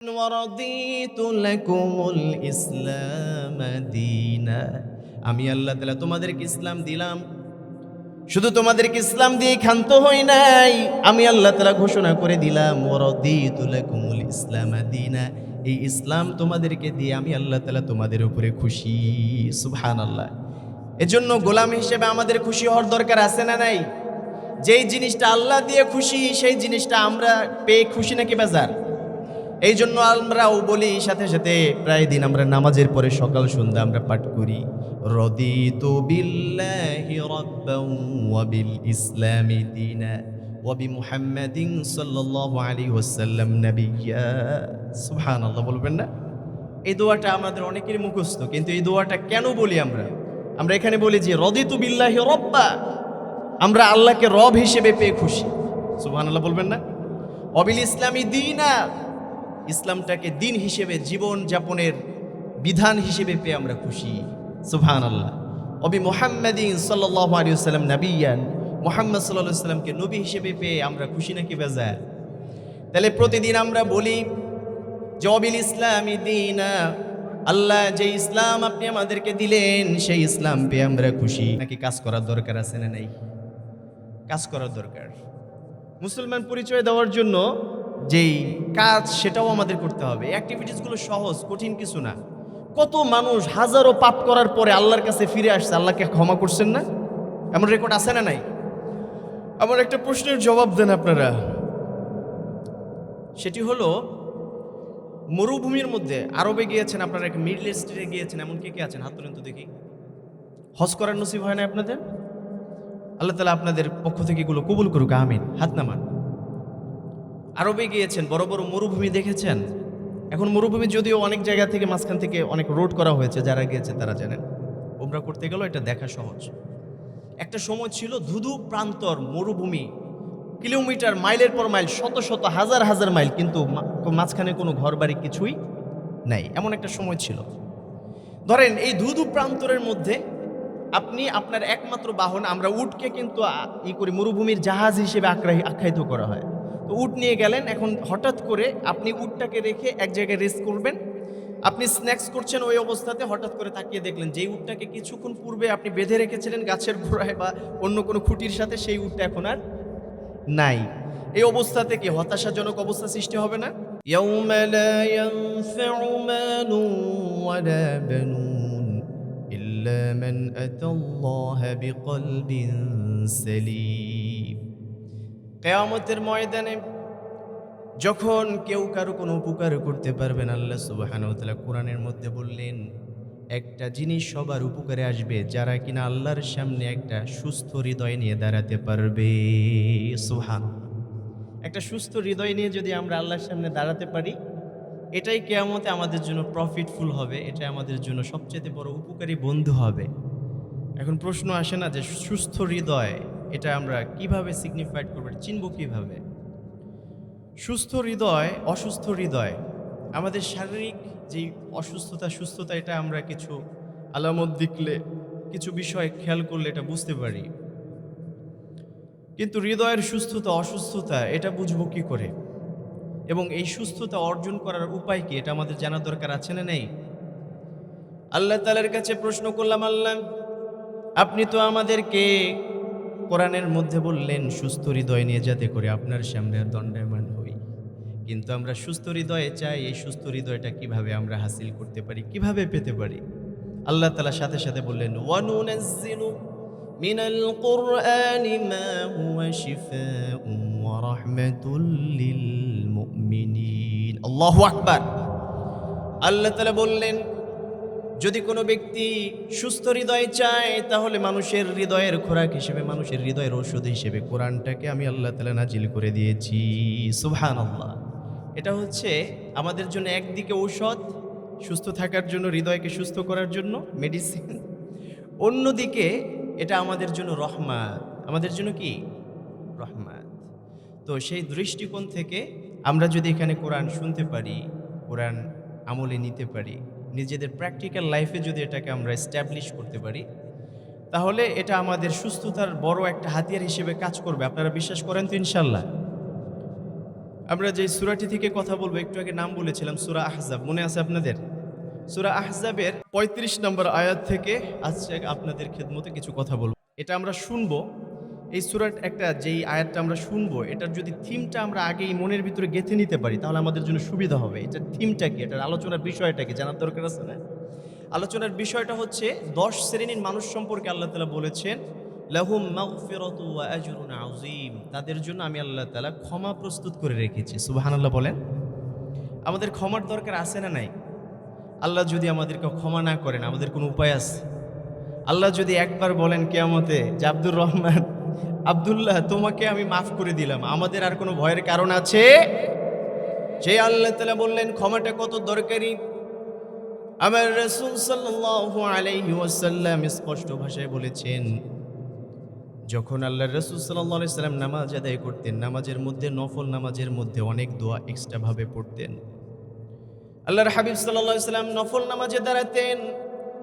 ওয়ারাদিতু লাকুমুল ইসলাম দীনা। আমি আল্লাহ তাআলা তোমাদেরকে ইসলাম দিলাম। শুধু তোমাদেরকে ইসলাম দিয়ে ক্ষান্ত হই নাই, আমি আল্লাহ তাআলা ঘোষণা করে দিলাম ওয়ারাদিতু লাকুমুল ইসলাম দীনা। এই ইসলাম তোমাদেরকে দিয়ে আমি আল্লাহ তাআলা তোমাদের উপরে খুশি। সুবহানাল্লাহ। এজন্য গোলাম হিসেবে আমাদের খুশি হওয়ার দরকার আছে না নাই? যেই জিনিসটা আল্লাহ দিয়ে খুশি সেই জিনিসটা আমরা পেয়ে খুশি নাকি বেজার? এই জন্য আমরাও বলি, সাথে সাথে প্রায় দিন আমরা নামাজের পরে সকাল সন্ধ্যা আমরা পাঠ করি রদিতু বিল্লাহি রাব্বান ওয়া বিল ইসলামি দীনা ওয়া বিমুহাম্মাদিন সাল্লাল্লাহু আলাইহি ওয়াসাল্লাম নাবিয়্যা। সুবহানাল্লাহ বলবেন না? এই দোয়াটা আমাদের অনেকেরই মুখস্থ, কিন্তু এই দোয়াটা কেন বলি আমরা? আমরা এখানে বলি যে রদিতু বিল্লাহি রাব্বা, আমরা আল্লাহকে রব হিসেবে পেয়ে খুশি। সুবহানাল্লাহ বলবেন না? ওয়াবিল ইসলামি দীনা, ইসলামটাকে দিন হিসেবে জীবন যাপনের বিধান হিসেবে পেয়ে আমরা খুশি। সুবহানাল্লাহ। অবি মুহাম্মাদিন সাল্লাল্লাহু আলাইহি ওয়াসাল্লাম নাবিয়ান, মুহাম্মদ সাল্লাল্লাহু আলাইহি ওয়াসাল্লামকে নবী হিসেবে পেয়ে আমরা খুশি নাকি বেজার? তাহলে প্রতিদিন আমরা বলি যে অবিল ইসলামি দীনা, আল্লাহ যে ইসলাম আপনি আমাদেরকে দিলেন সেই ইসলাম পেয়ে আমরা খুশি। নাকি কাজ করার দরকার আছে না নাই? কাজ করার দরকার। মুসলমান পরিচয় দেওয়ার জন্য যেই কাজ সেটাও আমাদের করতে হবে। অ্যাক্টিভিটিসগুলো সহজ, কঠিন কিছু না। কত মানুষ হাজারো পাপ করার পরে আল্লাহর কাছে ফিরে আসছে, আল্লাহকে ক্ষমা করছেন না? এমন রেকর্ড আছে না নাই? আমার একটা প্রশ্নের জবাব দেন আপনারা। সেটি হলো, মরুভূমির মধ্যে আরবে গিয়েছেন আপনারা, মিডল ইস্টে গিয়েছেন, এমন কে কে আছেন? হাত তুলেন তো দেখি। হজ করার নসিব হয় না আপনাদের? আল্লাহ তাআলা আপনাদের পক্ষ থেকে এগুলো কবুল করুক, আমিন। হাত নামান। আরবে গিয়েছেন, বড় বড় মরুভূমি দেখেছেন। এখন মরুভূমি যদিও অনেক জায়গা থেকে মাঝখান থেকে অনেক রোড করা হয়েছে, যারা গিয়েছে তারা জানেন। উমরা করতে গেলেও এটা দেখা সহজ। একটা সময় ছিল ধুধু প্রান্তর মরুভূমি, কিলোমিটার মাইলের পর মাইল, শত শত হাজার হাজার মাইল, কিন্তু মাঝখানে কোনো ঘর বাড়ি কিছুই নাই, এমন একটা সময় ছিল। ধরেন এই ধুধু প্রান্তরের মধ্যে আপনি আপনার একমাত্র বাহন, আমরা উটকে কিন্তু করি মরুভূমির জাহাজ হিসেবে আখ্যায়িত করা হয়। তো উট নিয়ে গেলেন, এখন হঠাৎ করে আপনি উটটাকে রেখে এক জায়গায় রেস্ট করবেন, আপনি স্ন্যাক্স করছেন, ওই অবস্থাতে হঠাৎ করে তাকিয়ে দেখলেন যেই উটটাকে কিছুক্ষণ পূর্বে আপনি বেঁধে রেখেছিলেন গাছের গোড়ায় বা অন্য কোনো খুঁটির সাথে, সেই উটটা এখন আর নাই। এই অবস্থাতে কি হতাশাজনক অবস্থা সৃষ্টি হবে না? ইয়াউমা লা ইয়ানফাউ মালুন ওয়ালা বানুন ইল্লা মান আতাল্লাহা বিকলবিন সালিম। কিয়ামতের ময়দানে যখন কেউ কারো কোনো উপকার করতে পারবে না, আল্লাহ সুবহানাহু ওয়া তাআলা কোরআনের মধ্যে বললেন একটা জিনিস সবার উপকারে আসবে, যারা কিনা আল্লাহর সামনে একটা সুস্থ হৃদয় নিয়ে দাঁড়াতে পারবে। সুবহানাল্লাহ। একটা সুস্থ হৃদয় নিয়ে যদি আমরা আল্লাহর সামনে দাঁড়াতে পারি, এটাই কিয়ামতে আমাদের জন্য প্রফিটফুল হবে, এটা আমাদের জন্য সবচেয়ে বড় উপকারী বন্ধু হবে। এখন প্রশ্ন আসে না যে সুস্থ হৃদয় এটা আমরা কিভাবে সিগনিফাইড করব, চিনব কিভাবে? সুস্থ হৃদয়, অসুস্থ হৃদয়, আমাদের শারীরিক যেই অসুস্থতা সুস্থতা, এটা আমরা কিছু আলামত দেখলে, কিছু বিষয় খেয়াল করলে এটা বুঝতে পারি। কিন্তু হৃদয়ের সুস্থতা অসুস্থতা এটা বুঝবো কি করে? এবং এই সুস্থতা অর্জন করার উপায় কি, এটা আমাদের জানা দরকার আছে না নেই? আল্লাহ তাআলার কাছে প্রশ্ন করলাম, আল্লাহ আপনি তো আমাদেরকে কোরআনের মধ্যে বললেন সুস্থ হৃদয় নিয়ে যাতে করে আপনার সামনে দণ্ডায়মান হই, কিন্তু আমরা সুস্থ হৃদয়ে চাই। এই সুস্থ হৃদয়টা কিভাবে আমরা হাসিল করতে পারি, কিভাবে পেতে পারি? আল্লাহ তাআলা সাথে সাথে বললেন ওয়ানুনাজ্জিলু মিনাল কুরআনি মা হুয়া শিফাউন ওয়া রাহমাতুল লিল মুমিনিন। আল্লাহু আকবার। আল্লাহ তাআলা বললেন যদি কোনো ব্যক্তি সুস্থ হৃদয় চায়, তাহলে মানুষের হৃদয়ের খোরাক হিসেবে, মানুষের হৃদয়ের ঔষধ হিসেবে কোরআনটাকে আমি আল্লাহ তাআলা নাজিল করে দিয়েছি। সুবহানাল্লাহ। এটা হচ্ছে আমাদের জন্য একদিকে ঔষধ, সুস্থ থাকার জন্য, হৃদয়কে সুস্থ করার জন্য মেডিসিন। অন্যদিকে এটা আমাদের জন্য রহমত। আমাদের জন্য কি? রহমত। তো সেই দৃষ্টিকোণ থেকে আমরা যদি এখানে কোরআন শুনতে পারি, কোরআন আমলে নিতে পারি, নিজেদের প্র্যাকটিক্যাল লাইফে যদি এটাকে আমরা এস্টাবলিশ করতে পারি, তাহলে এটা আমাদের সুস্থতার বড় একটা হাতিয়ার হিসেবে কাজ করবে। আপনারা বিশ্বাস করেন তো ইনশাল্লাহ? আমরা যে সূরাটি থেকে কথা বলবো, একটু আগে নাম বলেছিলাম সূরা আহজাব, মনে আছে আপনাদের? সূরা আহজাবের ৩৫ নম্বর আয়াত থেকে আজকে আপনাদের খেদমতে কিছু কথা বলবো। এটা আমরা শুনবো, এই সূরার একটা যেই আয়াতটা আমরা শুনবো, এটার যদি থিমটা আমরা আগেই মনের ভিতরে গেঁথে নিতে পারি তাহলে আমাদের জন্য সুবিধা হবে। এটার থিমটা কি, এটার আলোচনার বিষয়টা কি জানার দরকার আছে না? আলোচনার বিষয়টা হচ্ছে ১০ শ্রেণীর মানুষ সম্পর্কে আল্লাহ তাআলা বলেছেন, লাহুম মাগফিরাতু ওয়া আজরুন আযীম, তাদের জন্য আমি আল্লাহ তাআলা ক্ষমা প্রস্তুত করে রেখেছি। সুবহানাল্লাহ বলেন। আমাদের ক্ষমার দরকার আছে না নাই? আল্লাহ যদি আমাদেরকে ক্ষমা না করেন আমাদের কোনো উপায় আছে? আল্লাহ যদি একবার বলেন কিয়ামতে যে আব্দুর রহমান, আব্দুল্লাহ তোমাকে আমি মাফ করে দিলাম, আমাদের আর কোনো ভয়ের কারণ আছে? যে আল্লাহ তাআলা বললেন ক্ষমাটা কত দরকারি। আমার রাসূল সাল্লাল্লাহু আলাইহি ওয়াসাল্লাম স্পষ্ট ভাষায় বলেছেন, যখন আল্লাহর রাসূল সাল্লাল্লাহু আলাইহি সাল্লাম নামাজ আদায় করতেন, নামাজের মধ্যে নফল নামাজের মধ্যে অনেক দোয়া এক্সট্রা ভাবে পড়তেন। আল্লাহর হাবিব সাল্লাল্লাহু আলাইহি সাল্লাম নফল নামাজে দাঁড়াতেন,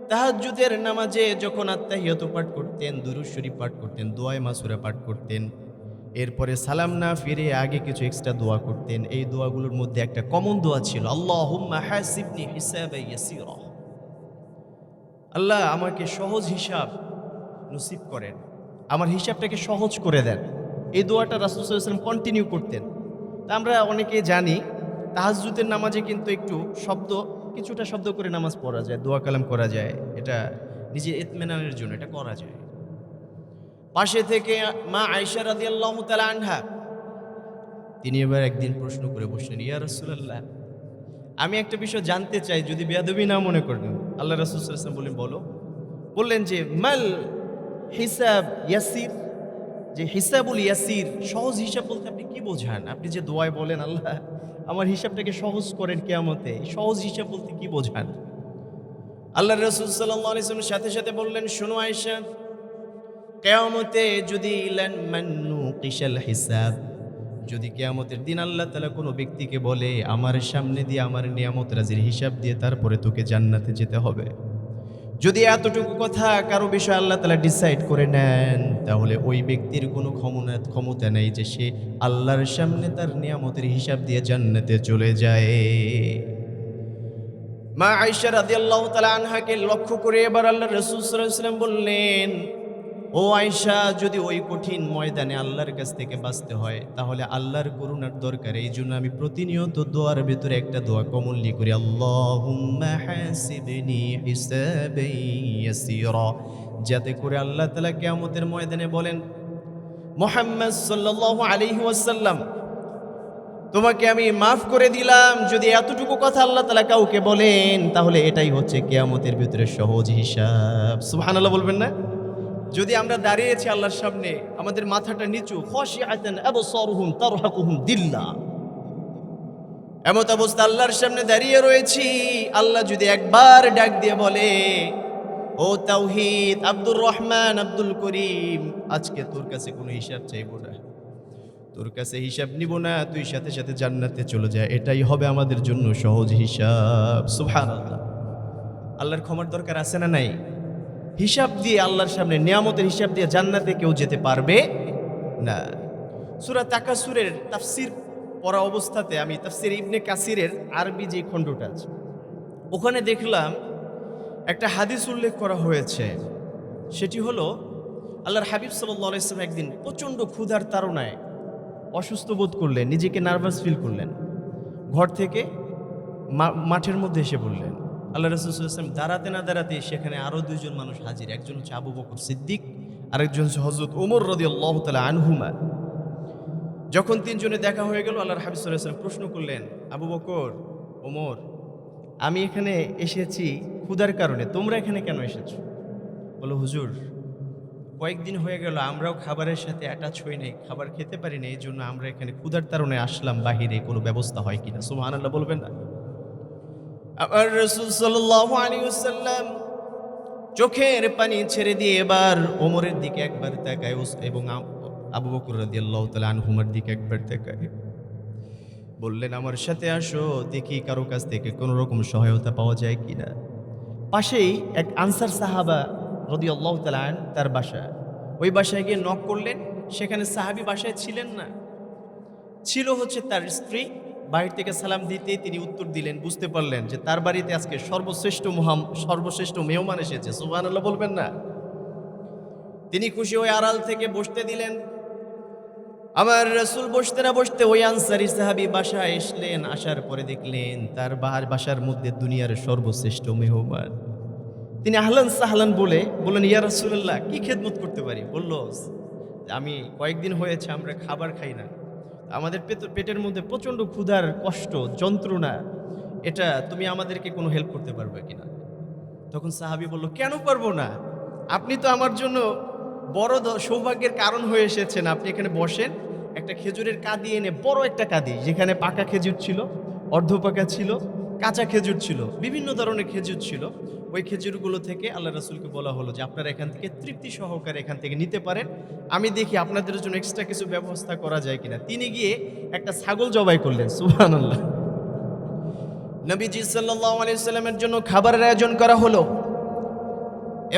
তাহাজ্জুদের নামাজে যখন আত্তাহিয়াতু পাঠ করতেন, দুরূদ শরীফ পাঠ করতেন, দোয়ায়ে মাসুরা পাঠ করতেন, এরপরে সালাম না ফিরে আগে কিছু এক্সট্রা দোয়া করতেন। এই দোয়াগুলোর মধ্যে একটা কমন দোয়া ছিল, আল্লাহুম্মা হাসিবনি হিসাবান ইয়াসীরা, আল্লাহ আমাকে সহজ হিসাব নসিব করেন, আমার হিসাবটাকে সহজ করে দেন। এই দোয়াটা রাসূল সাল্লাল্লাহু আলাইহি ওয়াসাল্লাম কন্টিনিউ করতেন। তা আমরা অনেকে জানি তাহাজ্জুদের নামাজে কিন্তু একটু কিছুটা শব্দ করে নামাজ পড়া যায়, দোয়া কালাম করা যায়, এটা নিজের ইতমিনানের জন্য এটা করা যায়। পাশে থেকে মা আয়েশা রাদিয়াল্লাহু তাআলা আনহা, তিনি এবার একদিন প্রশ্ন করে বসলেন, ইয়া রাসূলুল্লাহ, আমি একটা বিষয় জানতে চাই, যদি বেয়াদবি না মনে করেন। আল্লাহ রাসূল সাল্লাল্লাহু আলাইহি ওয়াসাল্লাম বললেন, বলো। বললেন যে মাল হিসাব ইয়াসির, যে হিসাবুল ইয়াসির, সহজ হিসাব বলতে আপনি কি বোঝান? আপনি যে দোয়ায় বলেন আল্লাহ আমার হিসাবটাকে সহজ করেন কিয়ামতে, সহজ হিসাব বলতে কি বোঝান? আল্লাহ রাসূল সাল্লাল্লাহু আলাইহি ওয়াসাল্লাম সাথে সাথে বললেন, শোনো আয়েশা, কিয়ামতে যদি লান মান্নু কিশাল হিসাব, যদি কিয়ামতের দিন আল্লাহ তাআলা কোনো ব্যক্তিকে বলে আমার সামনে দিয়ে আমার নিয়ামত রাজির হিসাব দিয়ে তারপরে তোকে জান্নাতে যেতে হবে, যদি এতটুকু কথা কারো বিষয় আল্লাহ তাআলা ডিসাইড করে নেন, তাহলে ওই ব্যক্তির কোনো ক্ষমতা নেই যে সে আল্লাহর সামনে তার নিয়ামতের হিসাব দিয়ে জান্নাতে চলে যায়। মা আয়েশা রাদিয়াল্লাহু তাআলা আনহাকে লক্ষ্য করে এবার আল্লাহর রাসূল সাল্লাল্লাহু আলাইহি ওয়াসাল্লাম বললেন, ও আয়েশা, যদি ওই কঠিন ময়দানে আল্লাহর কাছ থেকে বাঁচতে হয় তাহলে আল্লাহর করুণার দরকার। এই জন্য আমি প্রতিনিয়ত দোয়ার ভিতরে একটা দোয়া কমনলি করি, আল্লাহুম্মা হাসিবনি হিসাবান ইয়াসীরা, যাতে করে আল্লাহ তাআলা কিয়ামতের ময়দানে বলেন, মুহাম্মদ সাল্লাল্লাহু আলাইহি ওয়াসাল্লাম তোমাকে আমি মাফ করে দিলাম। যদি এতটুকু কথা আল্লাহ তাআলা কাউকে বলেন তাহলে এটাই হচ্ছে কিয়ামতের ভিতরে সহজ হিসাব। সুবহানাল্লাহ বলবেন না? যদি আমরা দাঁড়িয়েছি আল্লাহর সামনে, আমাদের মাথাটা নিচু, খাশিআতান আবসারুহুম তারহাকুহুম দিল্লাহ, এমত অবস্থা আল্লাহর সামনে দাঁড়িয়ে রয়েছি, আল্লাহ যদি একবার ডাক দিয়ে বলে, ও তাওহীদ আব্দুর রহমান আব্দুল করিম, আজকে তোর কাছে কোনো হিসাব চাইবো না, তোর কাছে হিসাব নিব না, তুই সাথে সাথে জান্নাতে চলে যায়, এটাই হবে আমাদের জন্য সহজ হিসাব। সুবহানাল্লাহ। আল্লাহর ক্ষমার দরকার আছে না নাই? হিসাব দিয়ে আল্লাহর সামনে নিয়ামতের হিসাব দিয়ে জান্নাতে কেউ যেতে পারবে না। সূরা তাকাসুরের তাফসীর পড়া অবস্থাতে আমি তাফসীর ইবনে কাসিরের আরবি যে খণ্ডটা আছে ওখানে দেখলাম একটা হাদিস উল্লেখ করা হয়েছে। সেটি হলো আল্লাহর হাবিব সাল্লাল্লাহু আলাইহি ওয়াসাল্লাম একদিন প্রচণ্ড ক্ষুধার তাড়নায় অসুস্থ বোধ করলেন, নিজেকে নার্ভাস ফিল করলেন, ঘর থেকে মাঠের মধ্যে এসে বললেন। আল্লাহ রাসূল সাল্লাল্লাহু আলাইহি ওয়াসাল্লাম দাঁড়াতে না দাঁড়াতে সেখানে আরো দুইজন মানুষ হাজির, একজন হচ্ছে আবু বকর সিদ্দিক, আরেকজন হচ্ছে হযরত ওমর রাদিয়াল্লাহু তাআলা আনহুমা। যখন তিনজনে দেখা হয়ে গেল, আল্লাহর হাবিব সাল্লাল্লাহু আলাইহি ওয়াসাল্লাম প্রশ্ন করলেন, আবু বকর, ওমর, আমি এখানে এসেছি ক্ষুধার কারণে, তোমরা এখানে কেন এসেছো? বলো, হুজুর, কয়েকদিন হয়ে গেল আমরাও খাবারের সাথে অ্যাটাচ হই নাই, খাবার খেতে পারি না, এই জন্য আমরা এখানে ক্ষুধার তাড়নে আসলাম, বাহিরে কোনো ব্যবস্থা হয় কিনা। সুবহানাল্লাহ বলবেন না? আমার রাসূল সাল্লাল্লাহু আলাইহি ওয়াসাল্লাম চোখের পানি ছেড়ে দিয়ে এবার ওমরের দিকে একবার তাকায় এবং আবু বকর রাদিয়াল্লাহু তাআলা আনহুমার দিকে একবার তাকায়, বললেন, আমার সাথে আসো, দেখি কারো কাছ থেকে কোনো রকম সহায়তা পাওয়া যায় কিনা। পাশেই এক আনসার সাহাবা রাদিয়াল্লাহু তাআলা তার বাসা, ওই বাসায় গিয়ে নক করলেন, সেখানে সাহাবী বাসায় ছিলেন না। ছিল হচ্ছে তার স্ত্রী। বাহির থেকে সালাম দিতেই তিনি উত্তর দিলেন, বুঝতে পারলেন যে তার বাড়িতে আজকে সর্বশ্রেষ্ঠ মেহমান এসেছে। সুবহানাল্লাহ বলবেন না? তিনি খুশি হয়ে আড়াল থেকে বসতে দিলেন। আমার রাসূল বসতে না বসতে ওই আনসারী সাহাবী বাসায় এসলেন। আসার পরে দেখলেন তার বাসার মধ্যে দুনিয়ার সর্বশ্রেষ্ঠ মেহমান। তিনি আহলান সাহলান বললেন, ইয়া রাসূলুল্লাহ, কি খেদমত করতে পারি? বলল, আমি কয়েকদিন হয়েছে আমরা খাবার খাই না, আমাদের পেটের মধ্যে প্রচণ্ড ক্ষুধার কষ্ট যন্ত্রণা, এটা তুমি আমাদেরকে কোনো হেল্প করতে পারবে কিনা? তখন সাহাবী বলল, কেন পারবো না? আপনি তো আমার জন্য বড় সৌভাগ্যের কারণ হয়ে এসেছেন। আপনি এখানে বসেন, একটা খেজুরের কাঁদি এনে, বড় একটা কাঁদি যেখানে পাকা খেজুর ছিল, অর্ধপাকা ছিল, কাঁচা খেজুর ছিল, বিভিন্ন ধরনের খেজুর ছিল। ওই খেজুরগুলো থেকে আল্লাহ রাসূলকে বলা হলো যে আপনারা এখান থেকে তৃপ্তি সহকারে এখান থেকে নিতে পারেন, আমি দেখি আপনাদের জন্য এক্সট্রা কিছু ব্যবস্থা করা যায় কিনা। তিনি গিয়ে একটা ছাগল জবাই করলেন। সুবহানাল্লাহ। নবীজি সাল্লাল্লাহু আলাইহি সাল্লামের জন্য খাবারের আয়োজন করা হলো।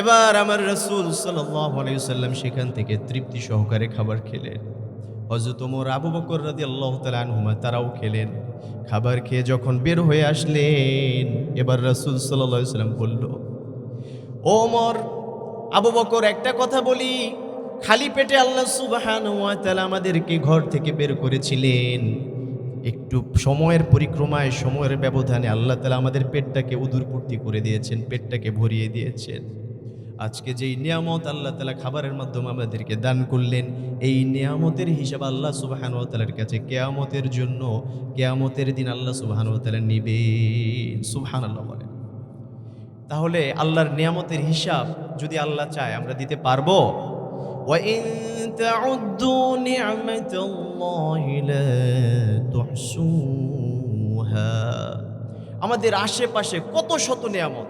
এবার আমার রাসূল সাল্লাল্লাহু আলাইহি ওয়াসাল্লাম সেখান থেকে তৃপ্তি সহকারে খাবার খেলেন। হযরত ওমর, আবু বকর রাদিয়াল্লাহু তাআলা আনহুমা তারাও খেলেন। খাবার খেয়ে যখন বের হয়ে আসলেন, এবার রাসূল সাল্লাল্লাহু আলাইহি ওয়াসাল্লাম বলল, ও ওমর, আবু বকর, একটা কথা বলি, খালি পেটে আল্লাহ সুবহানাহু ওয়া তাআলা আমাদেরকে ঘর থেকে বের করেছিলেন। একটু সময়ের পরিক্রমায়, সময়ের ব্যবধানে আল্লাহ তাআলা আমাদের পেটটাকে উদুরপূর্তি করে দিয়েছেন, পেটটাকে ভরিয়ে দিয়েছেন। আজকে যেই নিয়ামত আল্লাহ তাআলা খাবারের মাধ্যমে আমাদেরকে দান করলেন, এই নিয়ামতের হিসাব আল্লাহ সুবহানাহু ওয়া তাআলার কাছে কিয়ামতের জন্য, কিয়ামতের দিন আল্লাহ সুবহানাহু ওয়া তাআলা নিবেন। সুবহানাল্লাহ বলেন। তাহলে আল্লাহর নিয়ামতের হিসাব যদি আল্লাহ চায় আমরা দিতে পারবো? ওয়া ইন তাউদ্দু নি'মাতাল্লাহি লা তুহসুহা। আমাদের আশেপাশে কত শত নিয়ামত,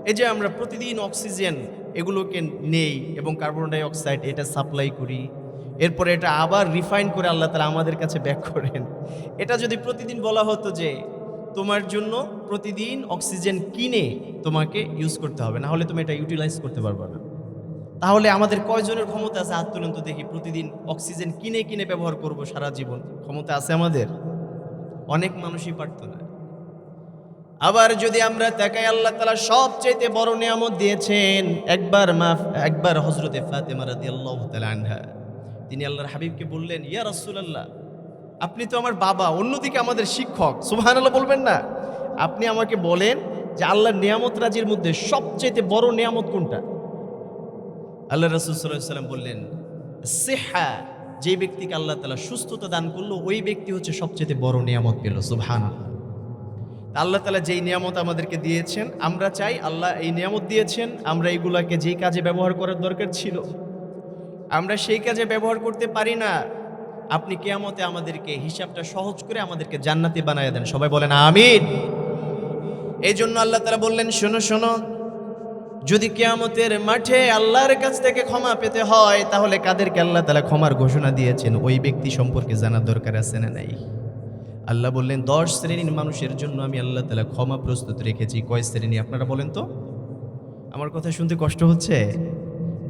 এই যে আমরা প্রতিদিন অক্সিজেন এগুলোকে নেই এবং কার্বন ডাই অক্সাইড এটা সাপ্লাই করি, এরপরে এটা আবার রিফাইন করে আল্লাহ তাআলা আমাদের কাছে ব্যাক করেন। এটা যদি প্রতিদিন বলা হতো যে তোমার জন্য প্রতিদিন অক্সিজেন কিনে তোমাকে ইউজ করতে হবে, না হলে তুমি এটা ইউটিলাইজ করতে পারবে না, তাহলে আমাদের কয়জনের ক্ষমতা আছে হাত তুলুন তো দেখি, প্রতিদিন অক্সিজেন কিনে কিনে ব্যবহার করব সারা জীবন? ক্ষমতা আছে আমাদের? অনেক মানুষই পারত না। আবার যদি আমরা তাকাই, আল্লাহ তাআলা সবচেয়ে বড় নিয়ামত দিয়েছেন। একবার হযরতে ফাতেমা রাদিয়াল্লাহু তাআলা আনহা, তিনি আল্লাহর হাবিবকে বললেন, ইয়া রাসূলুল্লাহ, আপনি তো আমার বাবা, অন্যদিকে আমাদের শিক্ষক। সুবহানাল্লাহ বলবেন না? আপনি আমাকে বলেন যে আল্লাহর নিয়ামত রাজির মধ্যে সবচেয়ে বড় নিয়ামত কোনটা? আল্লাহ রাসূল সাল্লাল্লাহু আলাইহি ওয়াসাল্লাম বললেন, সিহা। যে ব্যক্তিকে আল্লাহ তাআলা সুস্থতা দান করলো, ওই ব্যক্তি হচ্ছে সবচেয়ে বড় নিয়ামত পেল। সুবহানাল্লাহ। আল্লাহ তাআলা যেই নিয়ামত আমাদেরকে দিয়েছেন, আমরা চাই আল্লাহ এই নিয়ামত দিয়েছেন, আমরা এইগুলাকে যেই কাজে ব্যবহার করার দরকার ছিল আমরা সেই কাজে ব্যবহার করতে পারি না। আপনি কিয়ামতে আমাদেরকে হিসাবটা সহজ করে আমাদেরকে জান্নাতি বানায় দেন। সবাই বলেন আমিন। এই জন্য আল্লাহ তাআলা বললেন, শোনো শোনো, যদি কিয়ামতের মাঠে আল্লাহর কাছ থেকে ক্ষমা পেতে হয়, তাহলে কাদেরকে আল্লাহ তাআলা ক্ষমার ঘোষণা দিয়েছেন ওই ব্যক্তি সম্পর্কে জানার দরকার আছে না নাই? আল্লাহ বললেন 10 শ্রেণীর মানুষের জন্য আমি আল্লাহ তাআলা ক্ষমা প্রস্তুত রেখেছি। কয় শ্রেণী আপনারা বলেন তো? আমার কথা শুনতে কষ্ট হচ্ছে?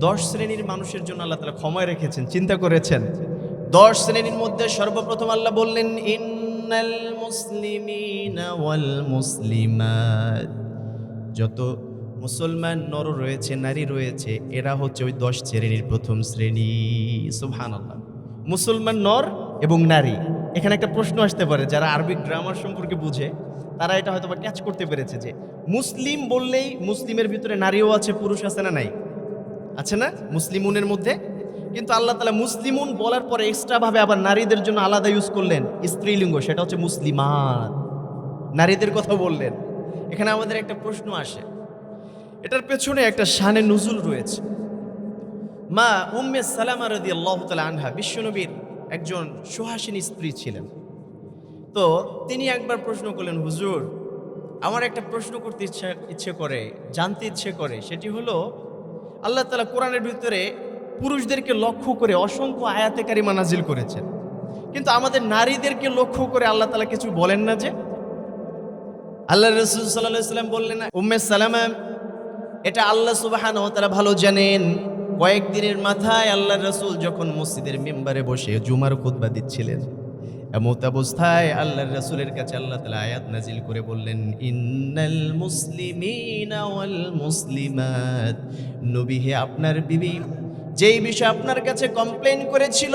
10 শ্রেণীর মানুষের জন্য আল্লাহ তাআলা ক্ষমা রেখেছেন, চিন্তা করেছেন? 10 শ্রেণীর মধ্যে সর্বপ্রথম আল্লাহ বললেন, ইন্নাল মুসলিমিনা ওয়াল মুসলিমাত। যত মুসলমান নর রয়েছে, নারী রয়েছে, এরা হচ্ছে ওই 10 শ্রেণীর প্রথম শ্রেণী। সুবহানাল্লাহ। মুসলমান নর এবং নারী। এখানে একটা প্রশ্ন আসতে পারে, যারা আরবিক গ্রামার সম্পর্কে বুঝে তারা এটা হয়তো বা ক্যাচ করতে পেরেছে যে মুসলিম বললেই মুসলিমের ভিতরে নারীও আছে, পুরুষ আছে না নাই? আছে না মুসলিমুনের মধ্যে? কিন্তু আল্লাহ তাআলা মুসলিমুন বলার পরে এক্সট্রা ভাবে আবার নারীদের জন্য আলাদা ইউজ করলেন স্ত্রীলিঙ্গ, সেটা হচ্ছে মুসলিমাত। নারীদের কথা বললেন। এখানে আমাদের একটা প্রশ্ন আসে, এটার পেছনে একটা শানে নুজুল রয়েছে। মা উম্মে সালামা রাদিয়াল্লাহু তাআলা আনহা বিশ্বনবীর একজন সুহাসিনী স্ত্রী ছিলেন। তো তিনি একবার প্রশ্ন করলেন, হুজুর, আমার একটা প্রশ্ন করতে ইচ্ছে করে, জানতে ইচ্ছে করে, সেটি হলো আল্লাহ তাআলা কোরআনের ভিতরে পুরুষদেরকে লক্ষ্য করে অসংখ্য আয়াতে কারিমা নাজিল করেছেন, কিন্তু আমাদের নারীদেরকে লক্ষ্য করে আল্লাহ তাআলা কিছু বলেন না যে? আল্লাহ রাসূল সাল্লাল্লাহু আলাইহি ওয়াসাল্লাম বললেন, উম্মে সালামা, এটা আল্লাহ সুবহানাহু ওয়া তাআলা ভালো জানেন। কয়েকদিনের মাথায় আল্লাহর রাসূল যখন মসজিদের মিম্বারে বসে জুমার খুতবা দিচ্ছিলেন, এমত অবস্থায় আল্লাহর রাসূলের কাছে আল্লাহ তাআলা আয়াত নাজিল করে বললেন, ইন্নাল মুসলিমিনা ওয়াল মুসলিমাত, নবী হে আপনার বিবি যেই বিষয়ে আপনার কাছে কমপ্লেইন করেছিল,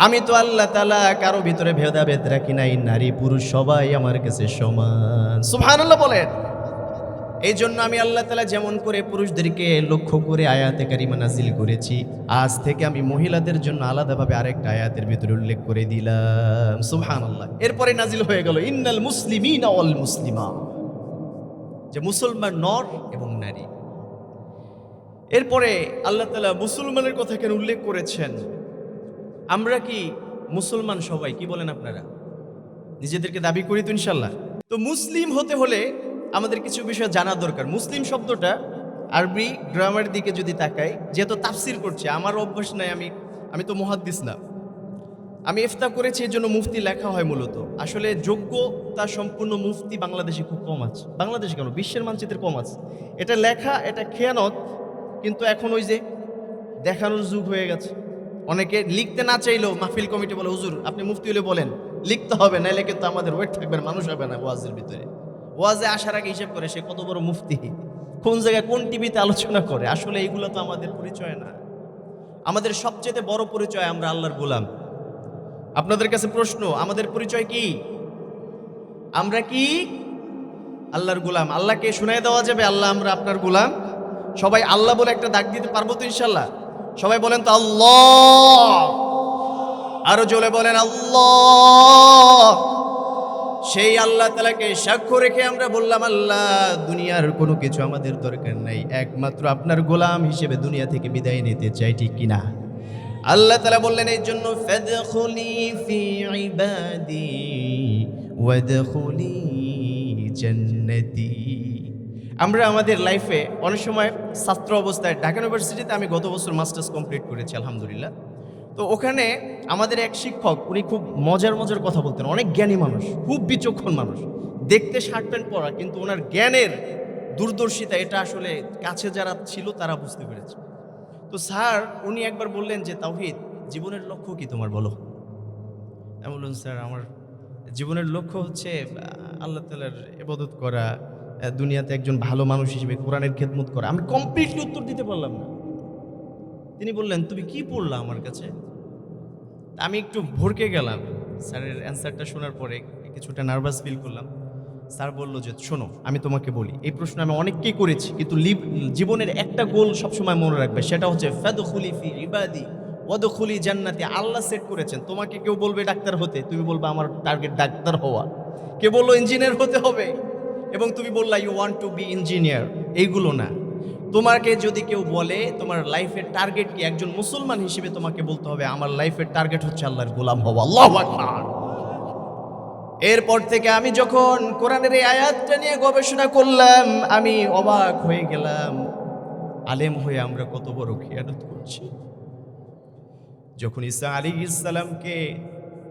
আমি তো আল্লাহ তাআলা কারো ভিতরে ভেদাভেদ রাখি নাই, নারী পুরুষ সবাই আমার কাছে সমান। সুবহানাল্লাহ বলেন। এই জন্য আমি আল্লাহ তাআলা যেমন করে পুরুষদেরকে লক্ষ্য করে আয়াতে কারিমা নাজিল করেছি, আজ থেকে আমি মহিলাদের জন্য আলাদাভাবে আরেকটা আয়াতের ভিতরে উল্লেখ করে দিলাম। সুবহানাল্লাহ। এরপরে নাজিল হয়ে গেল ইন্নাল মুসলিমিনা ওয়াল মুসলিমাত, যে মুসলমান নর এবং নারী। এরপরে আল্লাহ তাআলা মুসলমানের কথা কেন উল্লেখ করেছেন? আমরা কি মুসলমান সবাই? কি বলেন আপনারা? নিজেদেরকে দাবি করি তো ইনশাল্লাহ। তো মুসলিম হতে হলে আমাদের কিছু বিষয় জানা দরকার। মুসলিম শব্দটা আরবি গ্রামারের দিকে যদি তাকাই, যেহেতু তাফসির করছে, আমার অভ্যাস নাই, আমি তো মুহাদ্দিস না, আমি ইফতা করেছি, এই জন্য মুফতি লেখা হয় মূলত। আসলে যোগ্যতা সম্পূর্ণ মুফতি বাংলাদেশে খুব কম আছে। বাংলাদেশে কেন, বিশ্বের মানচিত্রে কম আছে। এটা লেখা, এটা খেয়ানত, কিন্তু এখন ওই যে দেখানোর যুগ হয়ে গেছে। অনেকে লিখতে না চাইলেও মাহফিল কমিটি বলে, হুজুর আপনি মুফতি হলে বলেন, লিখতে হবে, নাইলে কিন্তু আমাদের ওয়েট থাকবে না, মানুষ হবে না ওয়াজের ভিতরে। ওয়াজে আসার আগে হিসেব করে সে কত বড় মুফতি, কোন জায়গায় কোন টিভিতে আলোচনা করে। আসলে এইগুলো তো আমাদের পরিচয় না। আমাদের সবচেয়ে বড় পরিচয় আমরা আল্লাহর গোলাম। আপনাদের কাছে প্রশ্ন, আমাদের পরিচয় কি? আমরা কি আল্লাহর গোলাম? আল্লাহকে শুনাই দেওয়া যাবে আল্লাহ আমরা আপনার গোলাম? সবাই আল্লাহ বলে একটা ডাক দিতে পারবো তো ইনশাল্লাহ? সবাই বলেন তো আল্লাহ, আরো জোরে বলেন আল্লাহ। সেই আল্লাহ তাআলাকে সাক্ষ্য রেখে আমরা বললাম, আল্লাহ দুনিয়ার কোনো কিছু আমাদের দরকার নাই, একমাত্র আপনার গোলাম হিসেবে দুনিয়া থেকে বিদায় নিতে চাই, ঠিক কিনা? আল্লাহ তাআলা বললেন এই জন্য, ফাদখুলি ফি ইবাদি ওয়াদখুলি জান্নাতি। আমরা আমাদের লাইফে অনেক সময় ছাত্র অবস্থায় ঢাকা ইউনিভার্সিটিতে আমি গত বছর মাস্টার্স কমপ্লিট করেছি আলহামদুলিল্লাহ। তো ওখানে আমাদের এক শিক্ষক, উনি খুব মজার মজার কথা বলতেন, অনেক জ্ঞানী মানুষ, খুব বিচক্ষণ মানুষ, দেখতে শার্ট প্যান্ট পরা, কিন্তু ওনার জ্ঞানের দূরদর্শিতা এটা আসলে কাছে যারা ছিল তারা বুঝতে পেরেছে। তো স্যার উনি একবার বললেন যে, তাওহীদ জীবনের লক্ষ্য কি তোমার, বলো। আমি বললাম, স্যার আমার জীবনের লক্ষ্য হচ্ছে আল্লাহ তাআলার ইবাদত করা, দুনিয়াতে একজন ভালো মানুষ হিসেবে কোরআনের খেদমত করা। আমি কমপ্লিটলি উত্তর দিতে পারলাম না। তিনি বললেন, তুমি কি পড়লা আমার কাছে? আমি একটু ভরকে গেলাম স্যারের অ্যান্সারটা শোনার পরে, কিছুটা নার্ভাস ফিল করলাম। স্যার বলল যে, শোনো আমি তোমাকে বলি, এই প্রশ্ন আমি অনেককেই করেছি, কিন্তু জীবনের একটা গোল সবসময় মনে রাখবে, সেটা হচ্ছে ফাদখুলি ফি ইবাদি ওয়াদখুলি জান্নাতি। আল্লাহ সেট করেছেন, তোমাকে কেউ বলবে ডাক্তার হতে, তুমি বলবে আমার টার্গেট ডাক্তার হওয়া। কেউ বললো ইঞ্জিনিয়ার হতে হবে, এবং তুমি বললা you want to be engineer. এইগুলো না, তোমাকে যদি কেউ বলে তোমার লাইফের টার্গেট কি, একজন মুসলমান হিসেবে তোমাকে বলতে হবে আমার লাইফের টার্গেট হচ্ছে আল্লাহর গোলাম হওয়া। আল্লাহু আকবার। এরপর থেকে আমি যখন কোরআনের এই আয়াতটা নিয়ে গবেষণা করলাম, আমি অবাক হয়ে গেলাম, আলেম হয়ে আমরা কত বড় খেয়ানত করছি। যখন ঈসা আলাইহিস সালামকে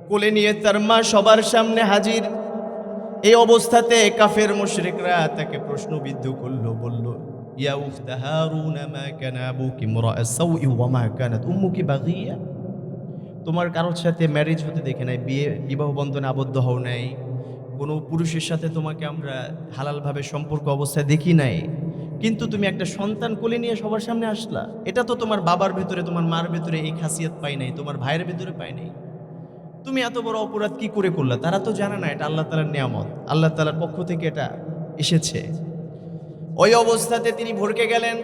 কোলে নিয়ে তার মা সবার সামনে হাজির, এই অবস্থাতে কাফের মুশরিকরা তাকে প্রশ্নবিদ্ধ করলো, বলল, ইয়া উখতা হারুন মা কানা আবুকি ইমরাআ সাউই ওয়া মা কানাত উম্মুকি বাগিয়া। তোমার কারোর সাথে ম্যারেজ হতে দেখে নাই, বিবাহ বন্ধনে আবদ্ধ হও নাই, কোনো পুরুষের সাথে তোমাকে আমরা হালালভাবে সম্পর্ক অবস্থায় দেখি নাই, কিন্তু তুমি একটা সন্তান কোলে নিয়ে সবার সামনে আসলা। এটা তো তোমার বাবার ভেতরে, তোমার মার ভেতরে এই খাসিয়ত পাই নাই, তোমার ভাইয়ের ভেতরে পাই নাই। তুমি এত বড় অপরাধ কি করে করলা? তারা তো জানে না এটা আল্লাহ তাআলার নিয়ামত, আল্লাহ তাআলার পক্ষ থেকে এটা এসেছে। ওই অবস্থাতে তিনি ভরকে গেলেন,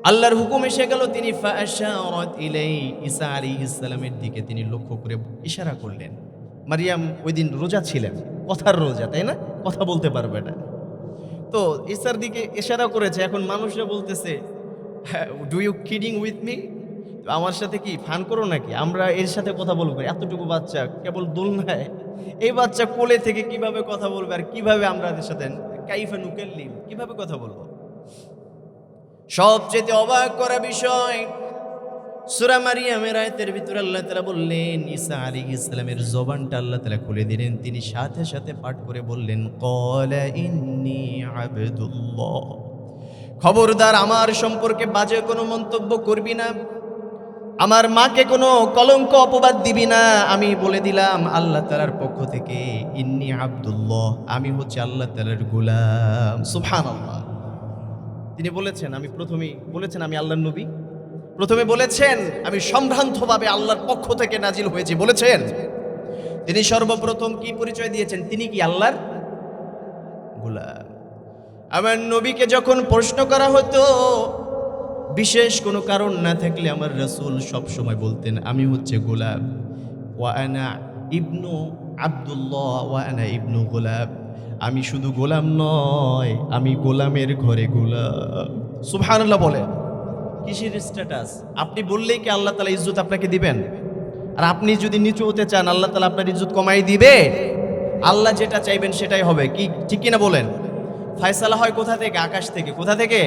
আল্লাহর হুকুম এসে গেল, তিনি ফাআশারাত ইলাই, ঈসা আলাইহিস সালামের দিকে তিনি লক্ষ্য করে ইশারা করলেন। মারিয়াম ওই দিন রোজা ছিলেন, কথার রোজা, তাই না, কথা বলতে পারবে না। তো ঈসার দিকে ইশারা করেছে। এখন মানুষরা বলতেছে, do you kidding with me, আমার সাথে কি ফান করো নাকি, আমরা এর সাথে কথা বলবো? এতটুকু বাচ্চা কেবল দোলনায়, এই বাচ্চা কোলে থেকে কিভাবে কথা বলবে, আর কিভাবে আমরা এদের সাথে কাইফা নুকাল্লিম, কিভাবে কথা বলবো? সবচেয়ে অবাক করা বিষয়, সূরা মারিয়ামের আয়াতের ভিতরে আল্লাহ তাআলা বললেন, ঈসা আলাইহিস সালামের জবানটা আল্লাহ তাআলা খুলে দিলেন। তিনি সাথে সাথে পাঠ করে বললেন, ক্বালা ইন্নী আবদুল্লাহ। খবরদার আমার সম্পর্কে বাজে কোনো মন্তব্য করবি না, আমার মাকে কোনো কলঙ্ক অপবাদ দিবি না। আমি বলে দিলাম আল্লাহ তাআলার পক্ষ থেকে, ইন্নী আব্দুল্লাহ, আমি হচ্ছে আল্লাহ তাআলার গোলাম। সুবহানাল্লাহ। তিনি বলেছেন, আমি প্রথমেই বলেছেন আমি আল্লাহর নবী। প্রথমে বলেছেন আমি সম্ভ্রান্তভাবে আল্লাহর পক্ষ থেকে নাজিল হয়েছি বলেছেন। তিনি সর্বপ্রথম কি পরিচয় দিয়েছেন? তিনি কি আল্লাহর গোলাম। আমার নবীকে যখন প্রশ্ন করা হতো, বিশেষ কোনো কারণ না থাকলে আমার রাসূল সব সময় বলতেন আমি হচ্ছে গোলাম। ওয়া আনা ইবনু আব্দুল্লাহ ওয়া আনা ইবনু গোলাম। আমি শুধু গোলাম নয়, আমি গোলামের ঘরে গোলাম। সুবহানাল্লাহ বলেন। কিসের স্ট্যাটাস? আপনি বললেই কি আল্লাহ তাআলা ইজ্জত আপনাকে দিবেন? আর আপনি যদি নিচু হতে চান আল্লাহ তাআলা আপনার ইজ্জত কমাই দিবে? আল্লাহ যেটা চাইবেন সেটাই হবে। কি ঠিক কিনা বলেন? ফায়সালা হয় কোথা থেকে? আকাশ থেকে। কোথা থেকে?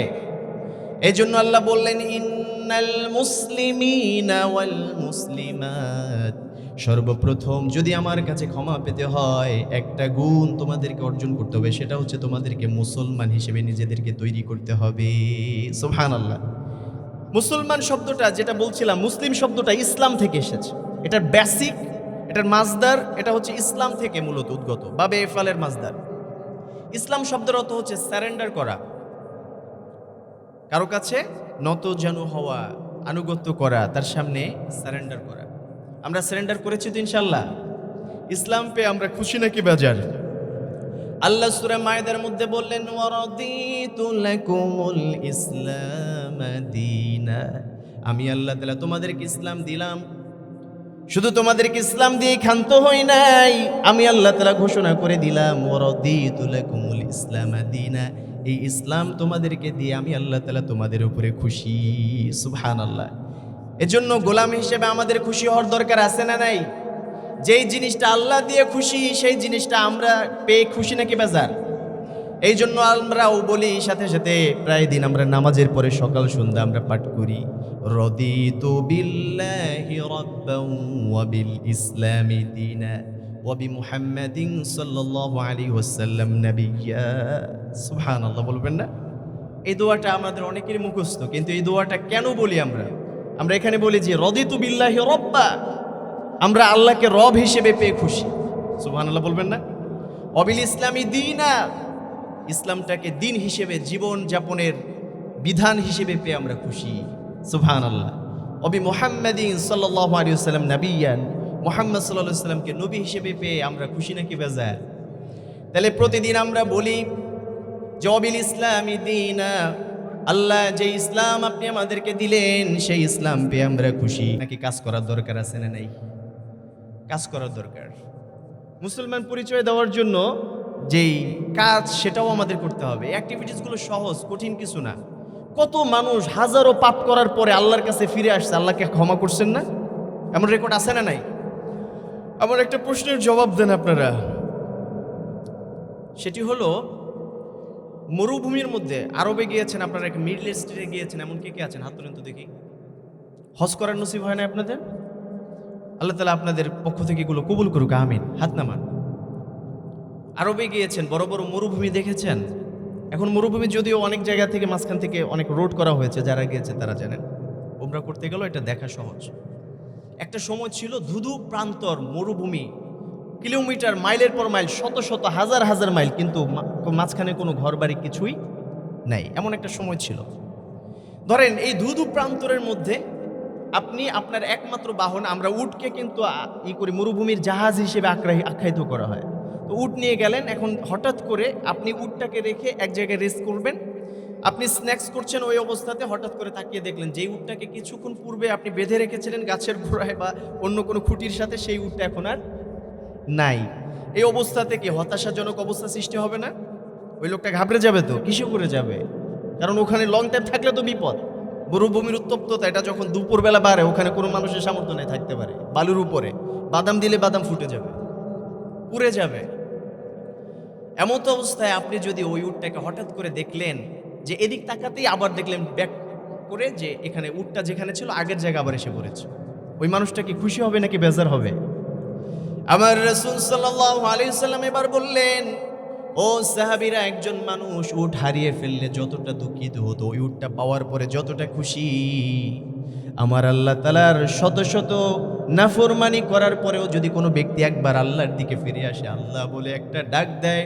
এই জন্য আল্লাহ বললেন ইন্নাল মুসলিমিনা ওয়াল মুসলিমাত। সর্বপ্রথম যদি আমার কাছে ক্ষমা পেতে হয় একটা গুণ তোমাদেরকে অর্জন করতে হবে, সেটা হচ্ছে তোমাদেরকে মুসলমান হিসেবে নিজেদেরকে তৈরি করতে হবে। সুবহানাল্লাহ। মুসলমান শব্দটা যেটা বলছিলাম, মুসলিম শব্দটা ইসলাম থেকে এসেছে। এটার বেসিক, এটার মাজদার, এটা হচ্ছে ইসলাম থেকে মূলত উদ্গত। বাবে এফালের মাজদার। ইসলাম শব্দের অর্থ হচ্ছে সারেন্ডার করা, কারো কাছে নত জানু হওয়া, আনুগত্য করা, তার সামনে সারেন্ডার করা। আমরা সারেন্ডার করেছি তো ইনশাল্লাহ। ইসলাম পেয়ে আমরা খুশি নাকি বেজার? আল্লাহ সূরা মায়েদার মধ্যে বললেন ওয়ারাদিতু লাকুমুল ইসলাম দীনা। আমি আল্লাহ তাআলা তোমাদেরকে ইসলাম দিলাম। শুধু তোমাদেরকে ইসলাম দিয়ে ক্ষান্ত হই নাই, আমি আল্লাহ তাআলা ঘোষণা করে দিলাম ওয়ারাদিতু লাকুমুল ইসলাম দীনা। এই ইসলাম তোমাদেরকে দিয়ে আমি আল্লাহ তাআলা তোমাদের উপরে খুশি। সুবহানাল্লাহ। এজন্য গোলাম হিসেবে আমাদের খুশি হওয়ার দরকার আছে না নাই? যেই জিনিসটা আল্লাহ দিয়ে খুশি সেই জিনিসটা আমরা পেয়ে খুশি নাকি বেজার? এই জন্য আমরাও বলি, সাথে সাথে প্রায় দিন আমরা নামাজের পরে সকাল সন্ধ্যা আমরা পাঠ করি রাদিতু বিল্লাহি রাব্বান ওয়া বিল ইসলামি দীনা ওয়া বিমুহাম্মাদিন সাল্লাল্লাহু আলাইহি ওয়াসাল্লাম নাবিয়্যা। সুবহানাল্লাহ বলবেন না? এই দোয়াটা আমাদের অনেকেরই মুখস্থ, কিন্তু এই দোয়াটা কেন বলি আমরা? আমরা এখানে বলি যে রাদিতু বিল্লাহি রাব্বা, আমরা আল্লাহকে রব হিসেবে পেয়ে খুশি। সুবহানাল্লাহ বলবেন না? অবিল ইসলামী দীনা, ইসলামটাকে দিন হিসেবে, জীবন যাপনের বিধান হিসেবে পেয়ে আমরা খুশি। সুবহানাল্লাহ। অবি মুহাম্মাদিন সাল্লাল্লাহু আলাইহি ওয়াসাল্লাম নাবিয়ান, মুহাম্মদ সাল্লাল্লাহু আলাইহি ওয়াসাল্লামকে নবী হিসেবে পেয়ে আমরা খুশি নাকি বেজার? তাহলে প্রতিদিন আমরা বলি যে অবিল ইসলামী দীনা, আল্লাহ যে ইসলাম আপনি আমাদেরকে দিলেন সেই ইসলাম পেয়ে আমরা খুশি। নাকি কাজ করার দরকার আছে না নাই? কাজ করার দরকার। মুসলমান পরিচয় দেওয়ার জন্য যেই কাজ সেটাও আমাদের করতে হবে। অ্যাক্টিভিটিসগুলো সহজ, কঠিন কিছু না। কত মানুষ হাজারো পাপ করার পরে আল্লাহর কাছে ফিরে আসছে, আল্লাহকে ক্ষমা করছেন না? এমন রেকর্ড আছে না নাই? আমার একটা প্রশ্নের জবাব দেন আপনারা। সেটি হলো মরুভূমির মধ্যে আরবে গিয়েছেন আপনারা, মিডল ইস্টে গিয়েছেন, এমন কে কে আছেন? হাত তুলেন তো দেখি। হজ করার নসিব হয় না আপনাদের? আল্লাহ তাআলা আপনাদের পক্ষ থেকে এগুলো কবুল করুক, আমিন। হাত নামান। আরবে গিয়েছেন, বড় বড় মরুভূমি দেখেছেন। এখন মরুভূমি যদিও অনেক জায়গা থেকে মাঝখান থেকে অনেক রোড করা হয়েছে, যারা গিয়েছে তারা জানেন। উমরা করতে গেলেও এটা দেখা সহজ। একটা সময় ছিল ধুধু প্রান্তর মরুভূমি, কিলোমিটার, মাইলের পর মাইল, শত শত হাজার হাজার মাইল, কিন্তু মাঝখানে কোনো ঘর বাড়ি কিছুই নাই, এমন একটা সময় ছিল। ধরেন এই ধুধু প্রান্তরের মধ্যে আপনি আপনার একমাত্র বাহন, আমরা উটকে কিন্তু মরুভূমির জাহাজ হিসেবে আখ্যায়িত করা হয়। তো উট নিয়ে গেলেন, এখন হঠাৎ করে আপনি উটটাকে রেখে এক জায়গায় রেস্ট করবেন, আপনি স্ন্যাক্স করছেন, ওই অবস্থাতে হঠাৎ করে তাকিয়ে দেখলেন যেই উটটাকে কিছুক্ষণ পূর্বে আপনি বেঁধে রেখেছিলেন গাছের গোড়ায় বা অন্য কোনো খুঁটির সাথে, সেই উটটা এখন আর নাই। এই অবস্থাতে কি হতাশাজনক অবস্থা সৃষ্টি হবে না? ওই লোকটা ঘাবড়ে যাবে তো, কিসে করে যাবে? কারণ ওখানে লং টাইম থাকলে তো বিপদ। মরুভূমির উত্তপ্ততা, এটা যখন দুপুরবেলা বাড়ে, ওখানে কোনো মানুষের সামর্থ্য নেই থাকতে পারে। বালুর উপরে বাদাম দিলে বাদাম ফুটে যাবে, পুড়ে যাবে। এমন তো অবস্থায় আপনি যদি ওই উটটাকে হঠাৎ করে দেখলেন যে এদিক তাকাতেই আবার দেখলেন ব্যাক করে যে এখানে উটটা যেখানে ছিল আগের জায়গা আবার এসে পড়েছে, ওই মানুষটা কি খুশি হবে নাকি বেজার হবে? আমার রাসূল সাল্লাল্লাহু আলাইহি ওয়াসাল্লাম এবার বললেন, ও সাহাবীরা, একজন মানুষ উট হারিয়ে ফেললে যতটা দুঃখিত হতো, ওই উটটা পাওয়ার পরে যতটা খুশি, আমার আল্লাহ তাআলার শত শত নাফরমানি করার পরেও যদি কোনো ব্যক্তি একবার আল্লাহর দিকে ফিরে আসে, আল্লাহ বলে একটা ডাক দেয়,